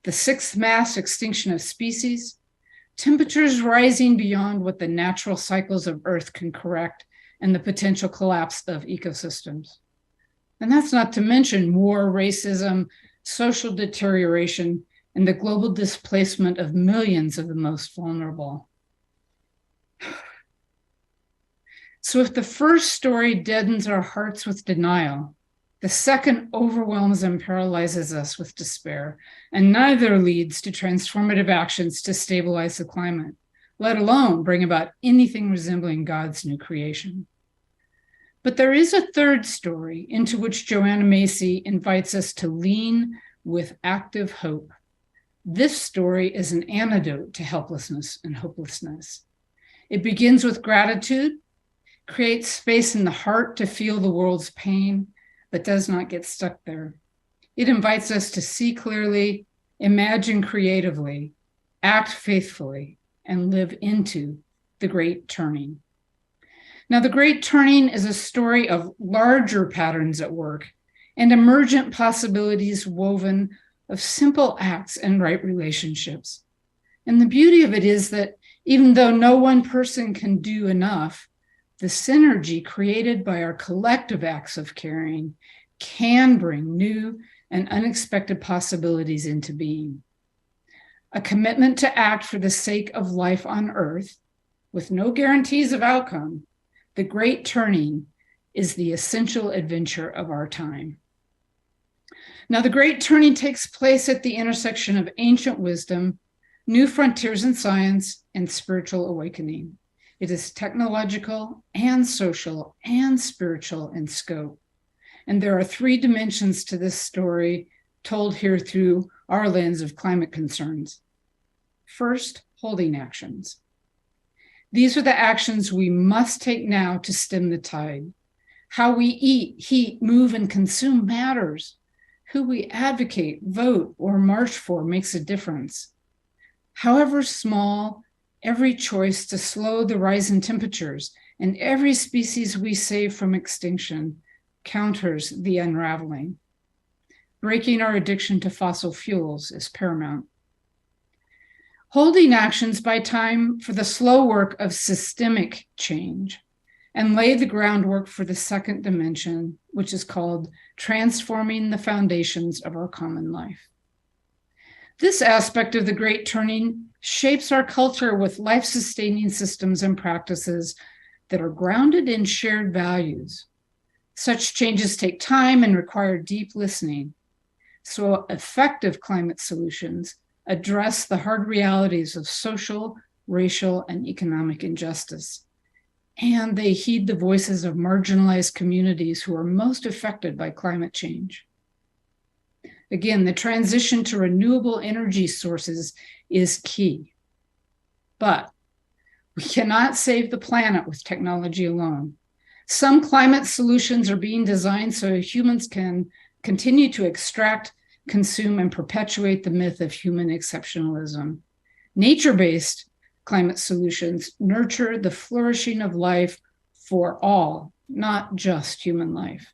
the 6th mass extinction of species, temperatures rising beyond what the natural cycles of Earth can correct, and the potential collapse of ecosystems. And that's not to mention war, racism, social deterioration, and the global displacement of millions of the most vulnerable. So if the first story deadens our hearts with denial, the second overwhelms and paralyzes us with despair, and neither leads to transformative actions to stabilize the climate, let alone bring about anything resembling God's new creation. But there is a third story into which Joanna Macy invites us to lean with active hope. This story is an antidote to helplessness and hopelessness. It begins with gratitude, creates space in the heart to feel the world's pain, but does not get stuck there. It invites us to see clearly, imagine creatively, act faithfully, and live into the Great Turning. Now, the Great Turning is a story of larger patterns at work and emergent possibilities woven of simple acts and right relationships. And the beauty of it is that even though no one person can do enough, the synergy created by our collective acts of caring can bring new and unexpected possibilities into being. A commitment to act for the sake of life on Earth, with no guarantees of outcome, the Great Turning is the essential adventure of our time. Now, the Great Turning takes place at the intersection of ancient wisdom, new frontiers in science, and spiritual awakening. It is technological and social and spiritual in scope. And there are three dimensions to this story told here through our lens of climate concerns. First, holding actions. These are the actions we must take now to stem the tide. How we eat, heat, move, and consume matters. Who we advocate, vote, or march for makes a difference. However small, every choice to slow the rise in temperatures and every species we save from extinction counters the unraveling. Breaking our addiction to fossil fuels is paramount. Holding actions buy time for the slow work of systemic change and lay the groundwork for the second dimension, which is called transforming the foundations of our common life. This aspect of the Great Turning shapes our culture with life-sustaining systems and practices that are grounded in shared values. Such changes take time and require deep listening. So effective climate solutions address the hard realities of social, racial, and economic injustice. And they heed the voices of marginalized communities who are most affected by climate change. Again, the transition to renewable energy sources is key. But we cannot save the planet with technology alone. Some climate solutions are being designed so humans can continue to extract, consume, and perpetuate the myth of human exceptionalism. Nature-based climate solutions nurture the flourishing of life for all, not just human life.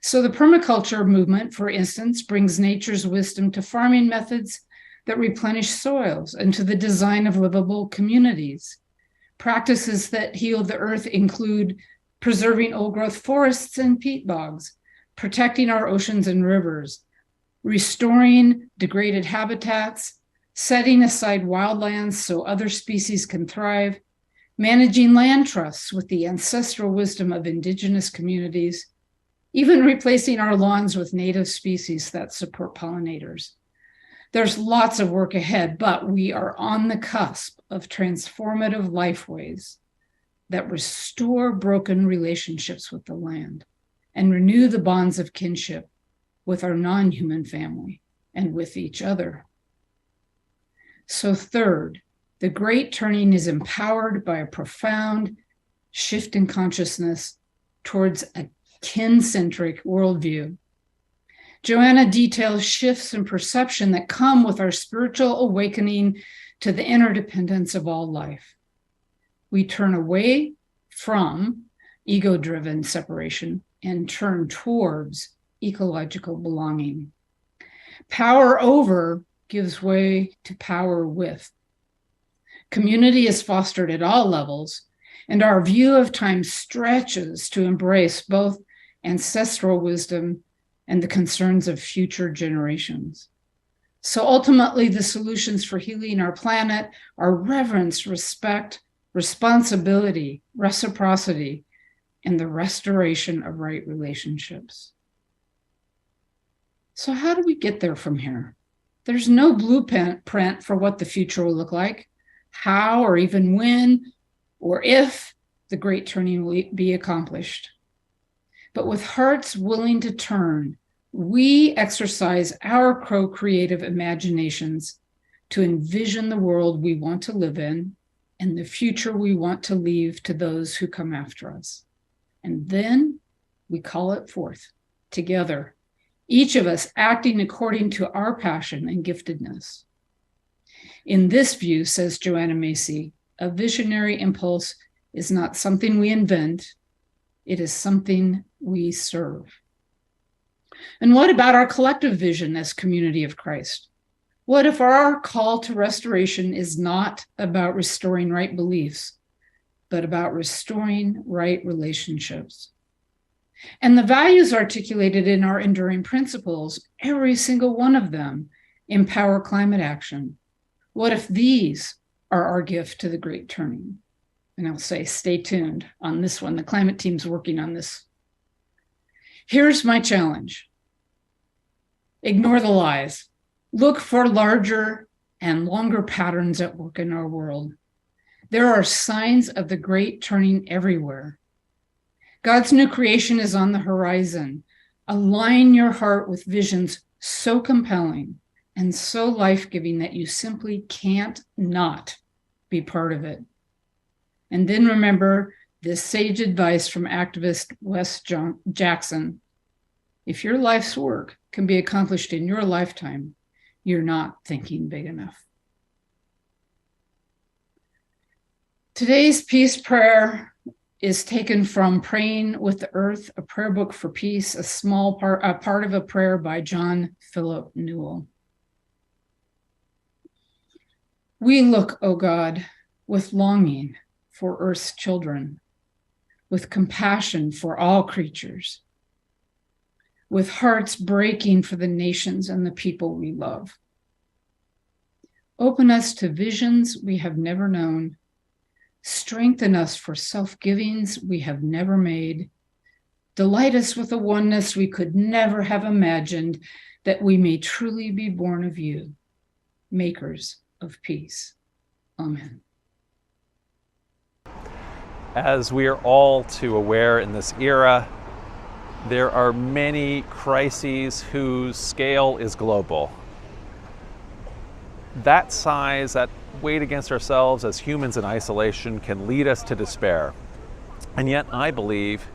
So the permaculture movement, for instance, brings nature's wisdom to farming methods that replenish soils and to the design of livable communities. Practices that heal the earth include preserving old-growth forests and peat bogs, protecting our oceans and rivers, restoring degraded habitats, setting aside wildlands so other species can thrive, managing land trusts with the ancestral wisdom of indigenous communities, even replacing our lawns with native species that support pollinators. There's lots of work ahead, but we are on the cusp of transformative lifeways that restore broken relationships with the land and renew the bonds of kinship with our non-human family and with each other. So third, the Great Turning is empowered by a profound shift in consciousness towards a kin-centric worldview. Joanna details shifts in perception that come with our spiritual awakening to the interdependence of all life. We turn away from ego-driven separation and turn towards ecological belonging. Power over gives way to power with. Community is fostered at all levels, and our view of time stretches to embrace both ancestral wisdom and the concerns of future generations. So ultimately, the solutions for healing our planet are reverence, respect, responsibility, reciprocity, and the restoration of right relationships. So how do we get there from here? There's no blueprint for what the future will look like, how or even when or if the Great Turning will be accomplished. But with hearts willing to turn, we exercise our co-creative imaginations to envision the world we want to live in and the future we want to leave to those who come after us. And then we call it forth together, each of us acting according to our passion and giftedness. In this view, says Joanna Macy, a visionary impulse is not something we invent, it is something we serve. And what about our collective vision as community of Christ? What if our call to restoration is not about restoring right beliefs, but about restoring right relationships? And the values articulated in our enduring principles, every single one of them, empower climate action. What if these are our gift to the Great Turning? And I'll say, stay tuned on this one. The climate team's working on this. Here's my challenge. Ignore the lies. Look for larger and longer patterns at work in our world. There are signs of the great turning everywhere. God's new creation is on the horizon. Align your heart with visions so compelling and so life-giving that you simply can't not be part of it. And then remember this sage advice from activist Wes Jackson. If your life's work can be accomplished in your lifetime, you're not thinking big enough. Today's peace prayer is taken from Praying with the Earth, a prayer book for peace, a part of a prayer by John Philip Newell. We look, O God, with longing for Earth's children, with compassion for all creatures, with hearts breaking for the nations and the people we love. Open us to visions we have never known. Strengthen us for self-givings we have never made. Delight us with a oneness we could never have imagined, that we may truly be born of you, makers of peace. Amen.
As we are all too aware in this era, there are many crises whose scale is global. That size, that weight against ourselves as humans in isolation can lead us to despair. And yet I believe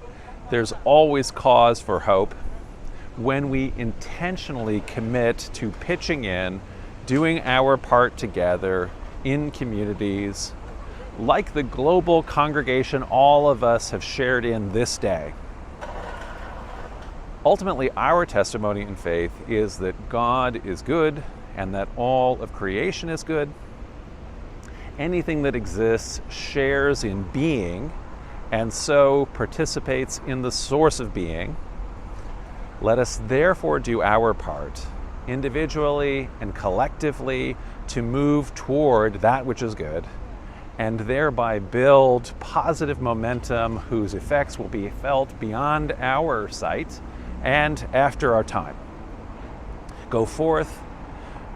there's always cause for hope when we intentionally commit to pitching in, doing our part together in communities, like the global congregation all of us have shared in this day. Ultimately, our testimony in faith is that God is good and that all of creation is good. Anything that exists shares in being and so participates in the source of being. Let us therefore do our part, individually and collectively, to move toward that which is good, and thereby build positive momentum whose effects will be felt beyond our sight and after our time. Go forth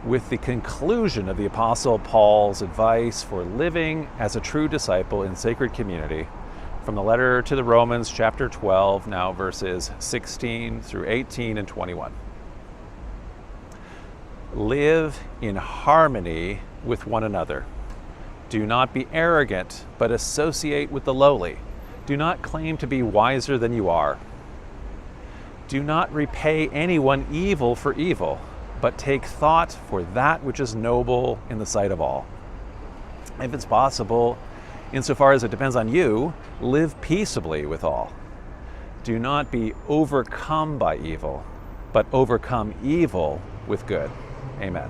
with the conclusion of the Apostle Paul's advice for living as a true disciple in sacred community from the letter to the Romans, chapter 12, now verses 16 through 18 and 21. Live in harmony with one another. Do not be arrogant, but associate with the lowly. Do not claim to be wiser than you are. Do not repay anyone evil for evil, but take thought for that which is noble in the sight of all. If it's possible, insofar as it depends on you, live peaceably with all. Do not be overcome by evil, but overcome evil with good. Amen.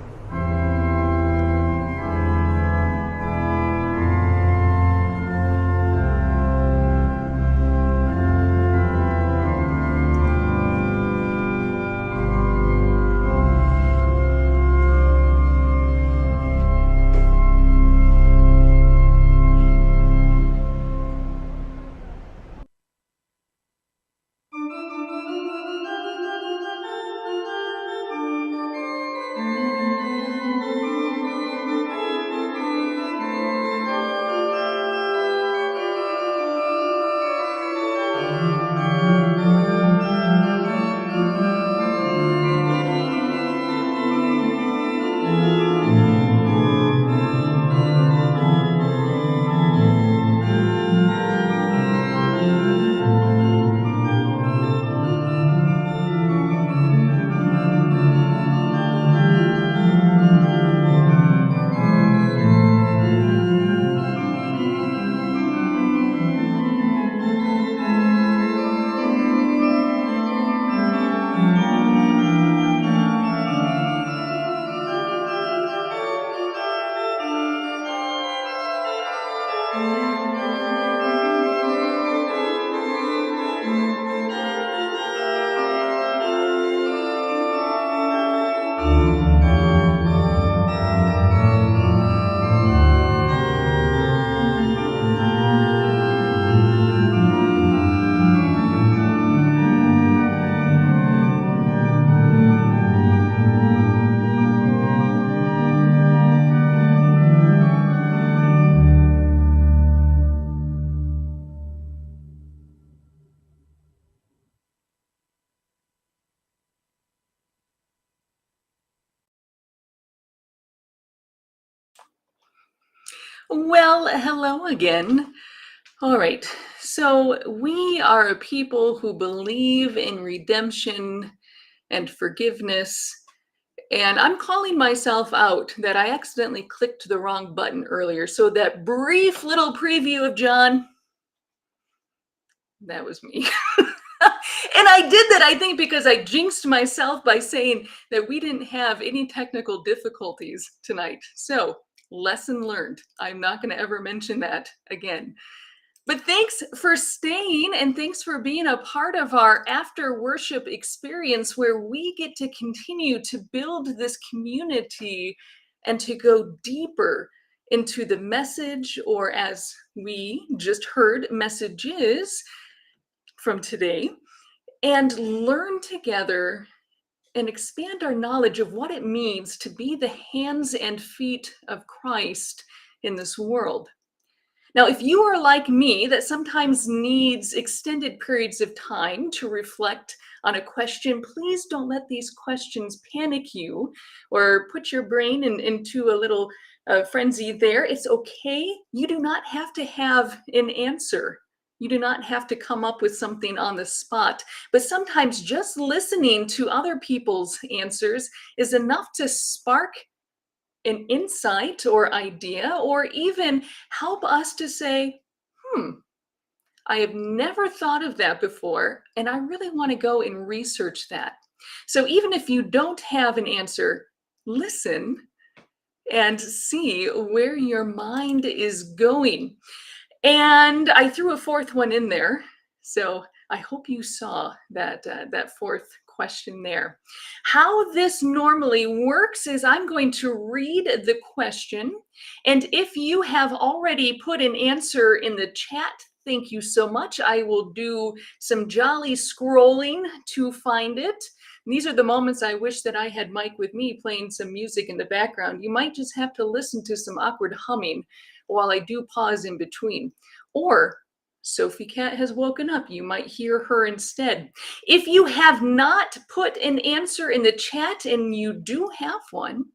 Well, hello again. All right. So we are a people who believe in redemption and forgiveness. And I'm calling myself out that I accidentally clicked the wrong button earlier. So that brief little preview of John, that was me. And I did that, I think, because I jinxed myself by saying that we didn't have any technical difficulties tonight. So, lesson learned. I'm not going to ever mention that again. But thanks for staying and thanks for being a part of our after worship experience where we get to continue to build this community and to go deeper into the message, or as we just heard, messages from today, and learn together and expand our knowledge of what it means to be the hands and feet of Christ in this world. Now, if you are like me, that sometimes needs extended periods of time to reflect on a question, please don't let these questions panic you or put your brain into a little frenzy there. It's okay. You do not have to have an answer. You do not have to come up with something on the spot. But sometimes just listening to other people's answers is enough to spark an insight or idea, or even help us to say, I have never thought of that before, and I really want to go and research that. So even if you don't have an answer, listen and see where your mind is going. And I threw a fourth one in there. So I hope you saw that fourth question there. How this normally works is I'm going to read the question. And if you have already put an answer in the chat, thank you so much. I will do some jolly scrolling to find it. And these are the moments I wish that I had Mike with me playing some music in the background. You might just have to listen to some awkward humming while I do pause in between. Or Sophie Cat has woken up. You might hear her instead. If you have not put an answer in the chat and you do have one,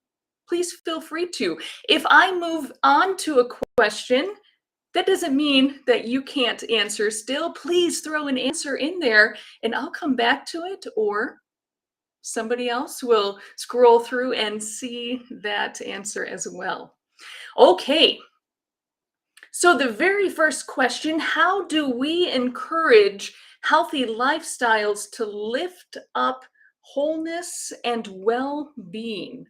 please feel free to. If I move on to a question, that doesn't mean that you can't answer still. Please throw an answer in there and I'll come back to it, or somebody else will scroll through and see that answer as well. Okay. So the very first question, how do we encourage healthy lifestyles to lift up wholeness and well-being?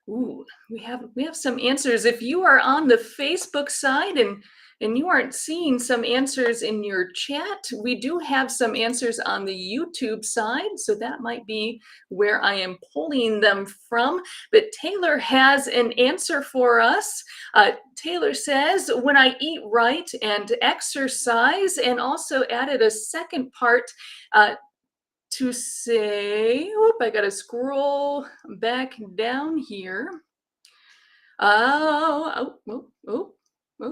Ooh, we have some answers. If you are on the Facebook side and you aren't seeing some answers in your chat, we do have some answers on the YouTube side, so that might be where I am pulling them from. But Taylor has an answer for us. Taylor says, when I eat right and exercise, and also added a second part to say, I got to scroll back down here.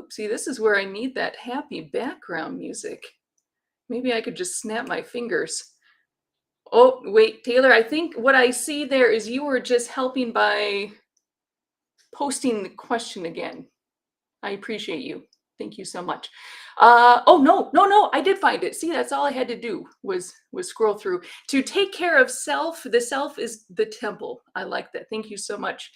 See, this is where I need that happy background music. Maybe I could just snap my fingers. Oh, wait, Taylor, I think what I see there is you were just helping by posting the question again. I appreciate you. Thank you so much. No, I did find it. See, that's all I had to do was scroll through. To take care of self, the self is the temple. I like that. Thank you so much.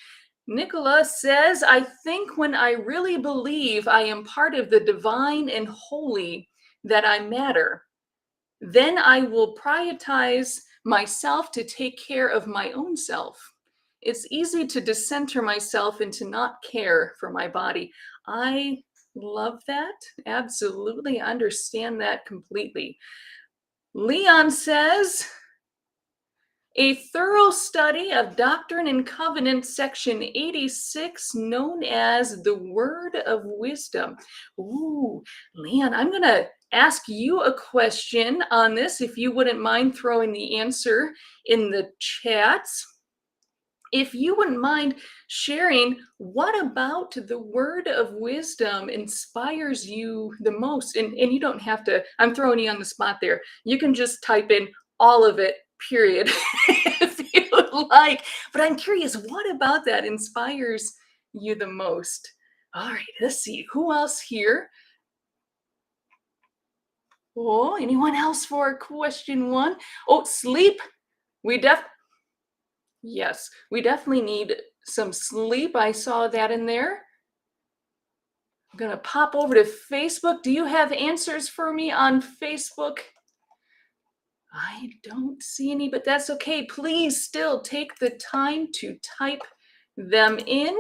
Nicola says, I think when I really believe I am part of the divine and holy, that I matter, then I will prioritize myself to take care of my own self. It's easy to decenter myself and to not care for my body. I love that. Absolutely understand that completely. Leon says, a thorough study of Doctrine and Covenants, section 86, known as the Word of Wisdom. Ooh, Leon, I'm going to ask you a question on this, if you wouldn't mind throwing the answer in the chats. If you wouldn't mind sharing, what about the Word of Wisdom inspires you the most? And you don't have to, I'm throwing you on the spot there. You can just type in all of it, period, if you would like. But I'm curious, what about that inspires you the most? All right, let's see. Who else here? Oh, anyone else for question 1? Oh, sleep. Yes, we definitely need some sleep. I saw that in there. I'm going to pop over to Facebook. Do you have answers for me on Facebook? I don't see any, but that's okay. Please still take the time to type them in.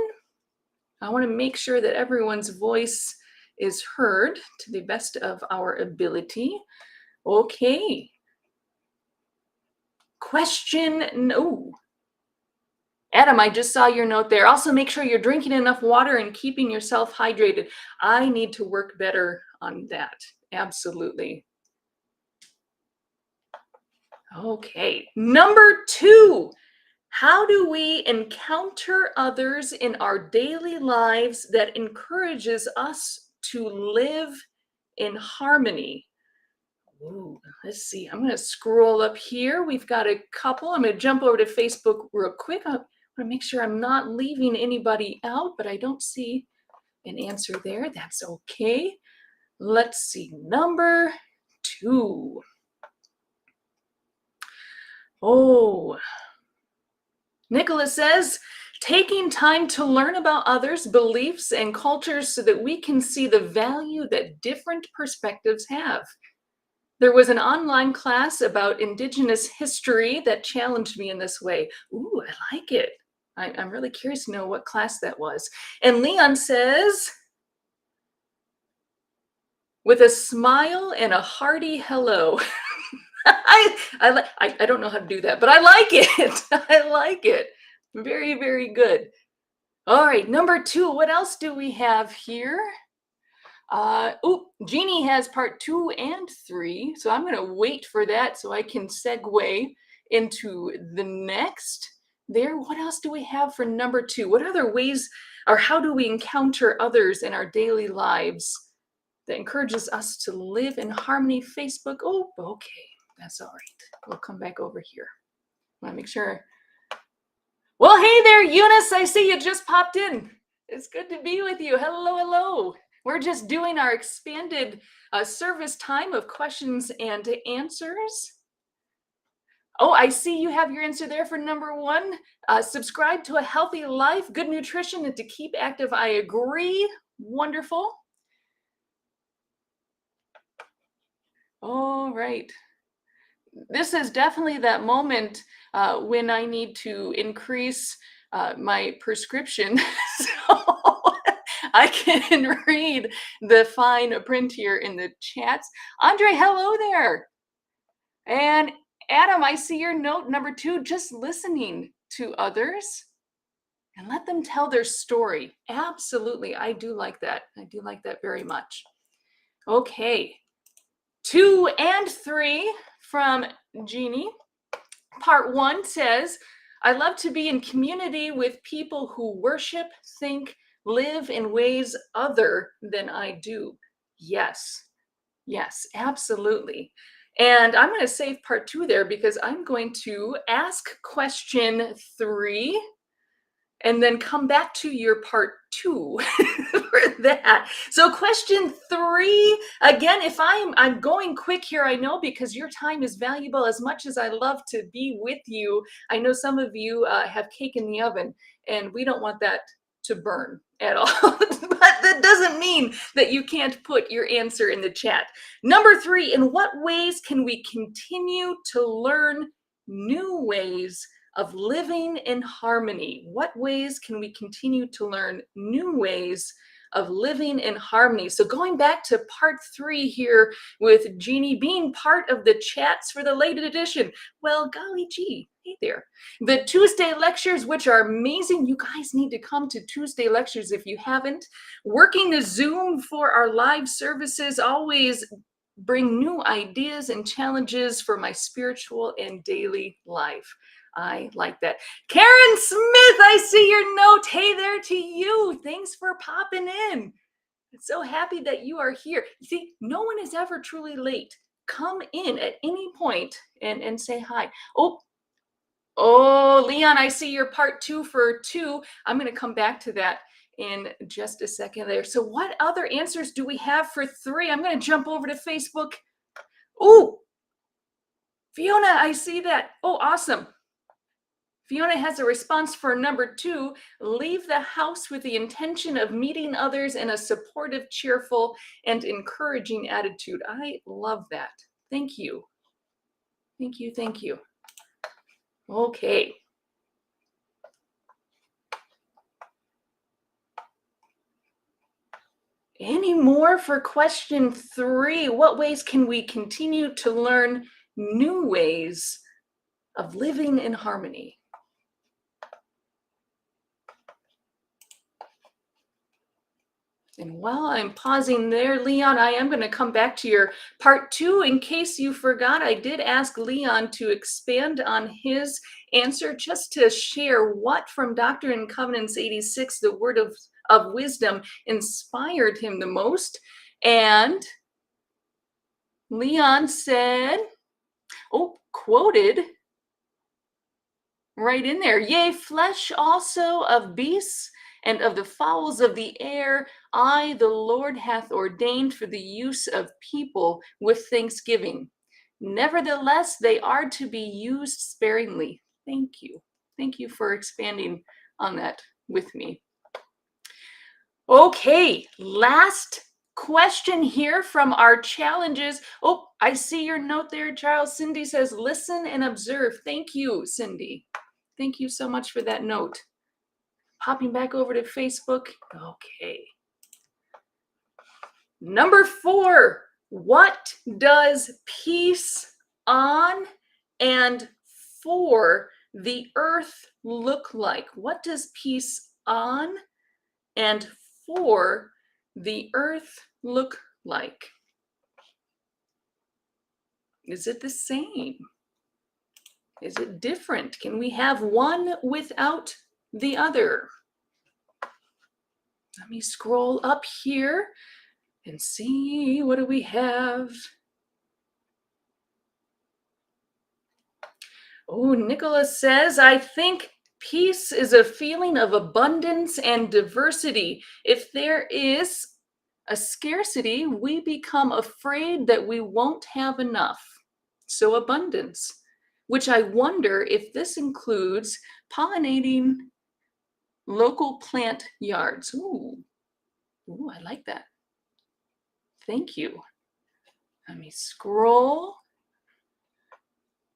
I want to make sure that everyone's voice is heard to the best of our ability. Okay. Question, no. Adam, I just saw your note there. Also, make sure you're drinking enough water and keeping yourself hydrated. I need to work better on that. Absolutely. Okay. Number 2. How do we encounter others in our daily lives that encourages us to live in harmony? Ooh, let's see. I'm going to scroll up here. We've got a couple. I'm going to jump over to Facebook real quick. I want to make sure I'm not leaving anybody out, but I don't see an answer there. That's okay. Let's see. Number 2. Oh, Nicholas says, taking time to learn about others' beliefs and cultures so that we can see the value that different perspectives have. There was an online class about Indigenous history that challenged me in this way. Ooh, I like it. I'm really curious to know what class that was. And Leon says, with a smile and a hearty hello. I don't know how to do that, but I like it. I like it. Very, very good. All right, number 2. What else do we have here? Jeannie has part 2 and 3, so I'm going to wait for that so I can segue into the next. There, what else do we have for number 2? What other ways, or how do we encounter others in our daily lives that encourages us to live in harmony? Facebook. Oh, okay, that's all right. We'll come back over here. I want to make sure. Well, hey there, Eunice. I see you just popped in. It's good to be with you. Hello, hello. We're just doing our expanded service time of questions and answers. Oh, I see you have your answer there for number 1. Subscribe to a healthy life, good nutrition, and to keep active. I agree. Wonderful. All right. This is definitely that moment when I need to increase my prescription. So I can read the fine print here in the chats. Andre, hello there. And Adam, I see your note number 2, just listening to others and let them tell their story. Absolutely. I do like that. I do like that very much. Okay. 2 and 3 from Jeannie. Part 1 says, I love to be in community with people who worship, think, live in ways other than I do. Yes, absolutely. And I'm going to save part 2 there because I'm going to ask question 3 and then come back to your part 2 for that. So question 3, again, if I'm going quick here, I know, because your time is valuable. As much as I love to be with you, I know some of you have cake in the oven, and we don't want that to burn at all. But that doesn't mean that you can't put your answer in the chat. Number 3, in what ways can we continue to learn new ways of living in harmony? What ways can we continue to learn new ways of living in harmony? So going back to part 3 here with Jeannie being part of the chats for the late edition. Well, golly gee, hey there. The Tuesday lectures, which are amazing. You guys need to come to Tuesday lectures if you haven't. Working the Zoom for our live services always bring new ideas and challenges for my spiritual and daily life. I like that. Karen Smith, I see your note. Hey there to you. Thanks for popping in. I'm so happy that you are here. You see, no one is ever truly late. Come in at any point and say hi. Oh, Leon, I see your part 2 for 2. I'm going to come back to that in just a second there. So what other answers do we have for 3? I'm going to jump over to Facebook. Oh, Fiona, I see that. Oh, awesome. Fiona has a response for number 2. Leave the house with the intention of meeting others in a supportive, cheerful, and encouraging attitude. I love that. Thank you. Thank you. Thank you. Okay. Any more for question 3? What ways can we continue to learn new ways of living in harmony? And while I'm pausing there, Leon, I am going to come back to your part 2. In case you forgot, I did ask Leon to expand on his answer, just to share what from Doctrine and Covenants 86, the word of wisdom, inspired him the most. And Leon said, quoted right in there, yea, flesh also of beasts and of the fowls of the air, I, the Lord, hath ordained for the use of people with thanksgiving. Nevertheless, they are to be used sparingly. Thank you. Thank you for expanding on that with me. Okay, last question here from our challenges. Oh, I see your note there, Charles. Cindy says, listen and observe. Thank you, Cindy. Thank you so much for that note. Hopping back over to Facebook. Okay. Number 4, what does peace on and for the earth look like? What does peace on and for the earth look like? Is it the same? Is it different? Can we have one without the other? Let me scroll up here and see, what do we have? Oh, Nicholas says, I think peace is a feeling of abundance and diversity. If there is a scarcity, we become afraid that we won't have enough. So abundance, which I wonder if this includes pollinating local plant yards. Ooh, I like that. Thank you. Let me scroll.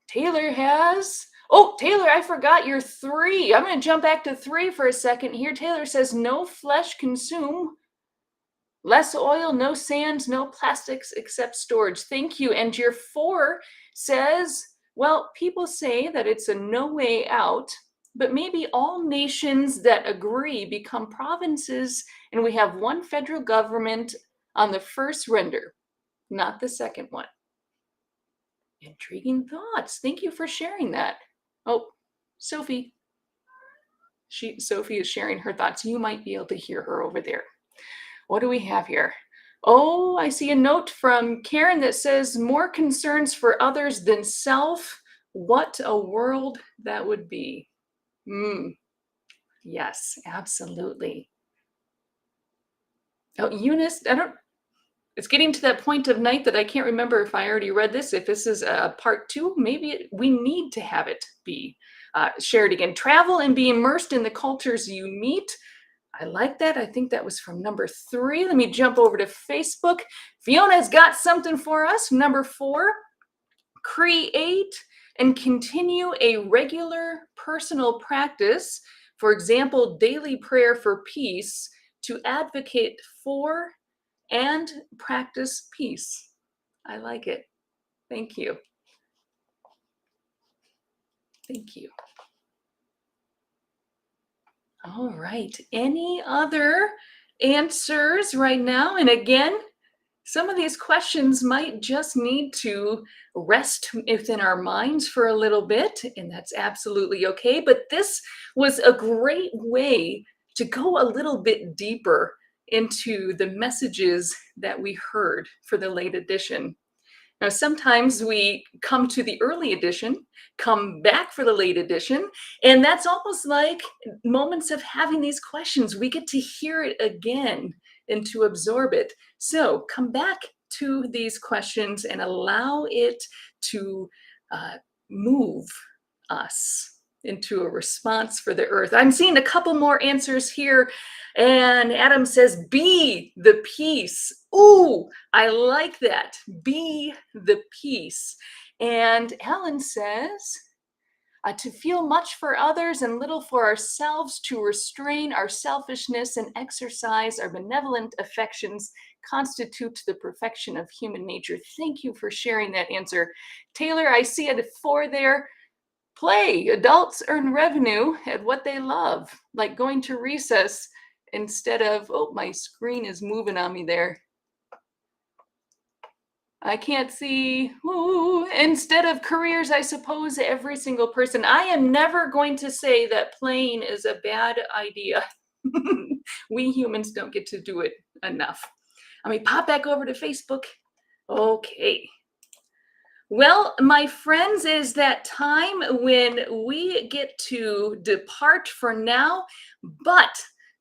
Taylor has, Taylor, I forgot your 3. I'm going to jump back to 3 for a second here. Taylor says, no flesh consume, less oil, no sands, no plastics except storage. Thank you. And your 4 says, well, people say that it's a no way out, but maybe all nations that agree become provinces and we have one federal government on the first render, not the second one. Intriguing thoughts. Thank you for sharing that. Oh, Sophie. Sophie is sharing her thoughts. You might be able to hear her over there. What do we have here? Oh, I see a note from Karen that says, more concerns for others than self. What a world that would be. Yes, absolutely. Oh, Eunice, it's getting to that point of night that I can't remember if I already read this. If this is a part 2, maybe we need to have it be shared again. Travel and be immersed in the cultures you meet. I like that. I think that was from number 3. Let me jump over to Facebook. Fiona's got something for us. Number 4, create and continue a regular personal practice. For example, daily prayer for peace to advocate for and practice peace. I like it. Thank you. Thank you. All right. Any other answers right now? And again, some of these questions might just need to rest within our minds for a little bit, and that's absolutely okay. But this was a great way to go a little bit deeper into the messages that we heard for the late edition. Now, sometimes we come to the early edition, come back for the late edition, and that's almost like moments of having these questions. We get to hear it again and to absorb it. So come back to these questions and allow it to move us into a response for the earth. I'm seeing a couple more answers here. And Adam says, be the peace. Ooh, I like that. Be the peace. And Ellen says, to feel much for others and little for ourselves, to restrain our selfishness and exercise our benevolent affections constitutes the perfection of human nature. Thank you for sharing that answer. Taylor, I see it 4 there. Play. Adults earn revenue at what they love, like going to recess instead of, oh, my screen is moving on me there. I can't see. Ooh, instead of careers, I suppose every single person. I am never going to say that playing is a bad idea. We humans don't get to do it enough. I mean, pop back over to Facebook. Okay. Well, my friends, it is that time when we get to depart for now, but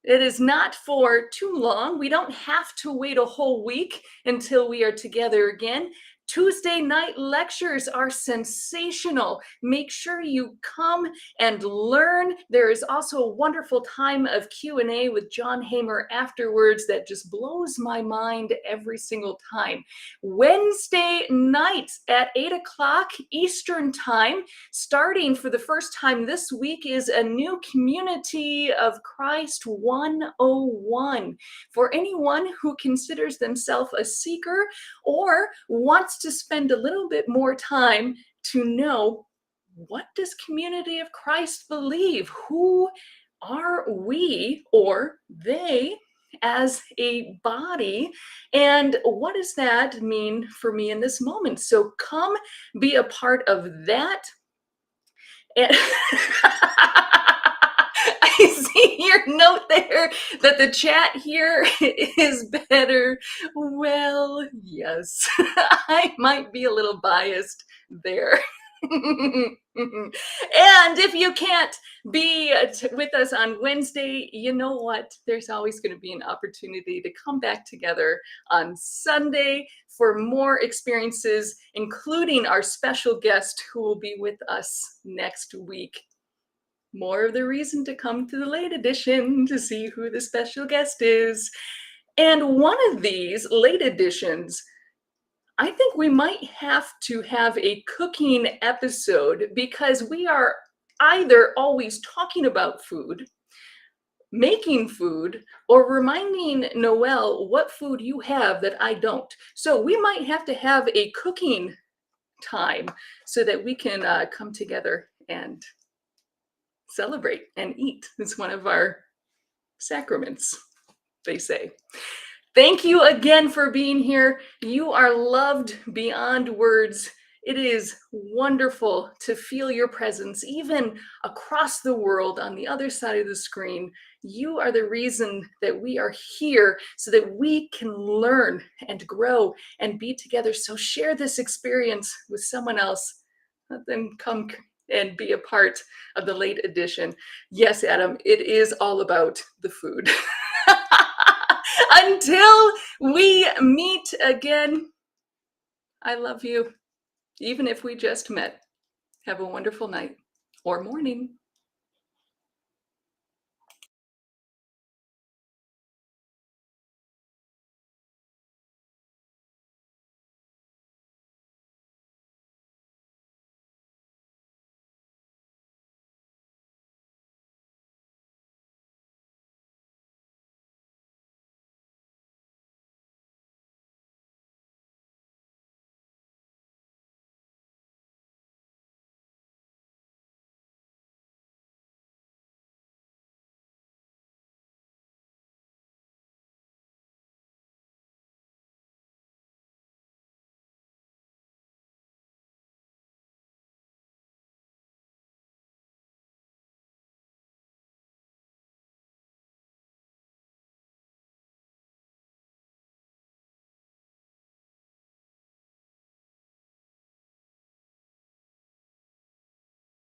it is not for too long. We don't have to wait a whole week until we are together again. Tuesday night lectures are sensational. Make sure you come and learn. There is also a wonderful time of Q&A with John Hamer afterwards that just blows my mind every single time. Wednesday nights at 8 o'clock Eastern time, starting for the first time this week, is a new Community of Christ 101 for anyone who considers themselves a seeker or wants to spend a little bit more time to know, what does Community of Christ believe? Who are we or they as a body, and what does that mean for me in this moment? So come be a part of that. And I see your note there that the chat here is better. Well, yes, I might be a little biased there. And if you can't be with us on Wednesday, you know what? There's always going to be an opportunity to come back together on Sunday for more experiences, including our special guest who will be with us next week. More of the reason to come to the late edition to see who the special guest is. And one of these late editions, I think we might have to have a cooking episode, because we are either always talking about food, making food, or reminding Noelle what food you have that I don't. So we might have to have a cooking time so that we can come together and celebrate and eat. It's one of our sacraments, they say. Thank you again for being here. You are loved beyond words. It is wonderful to feel your presence, even across the world on the other side of the screen. You are the reason that we are here, so that we can learn and grow and be together. So share this experience with someone else. Let them come and be a part of the late edition. Yes, Adam, it is all about the food. Until we meet again, I love you, even if we just met. Have a wonderful night or morning.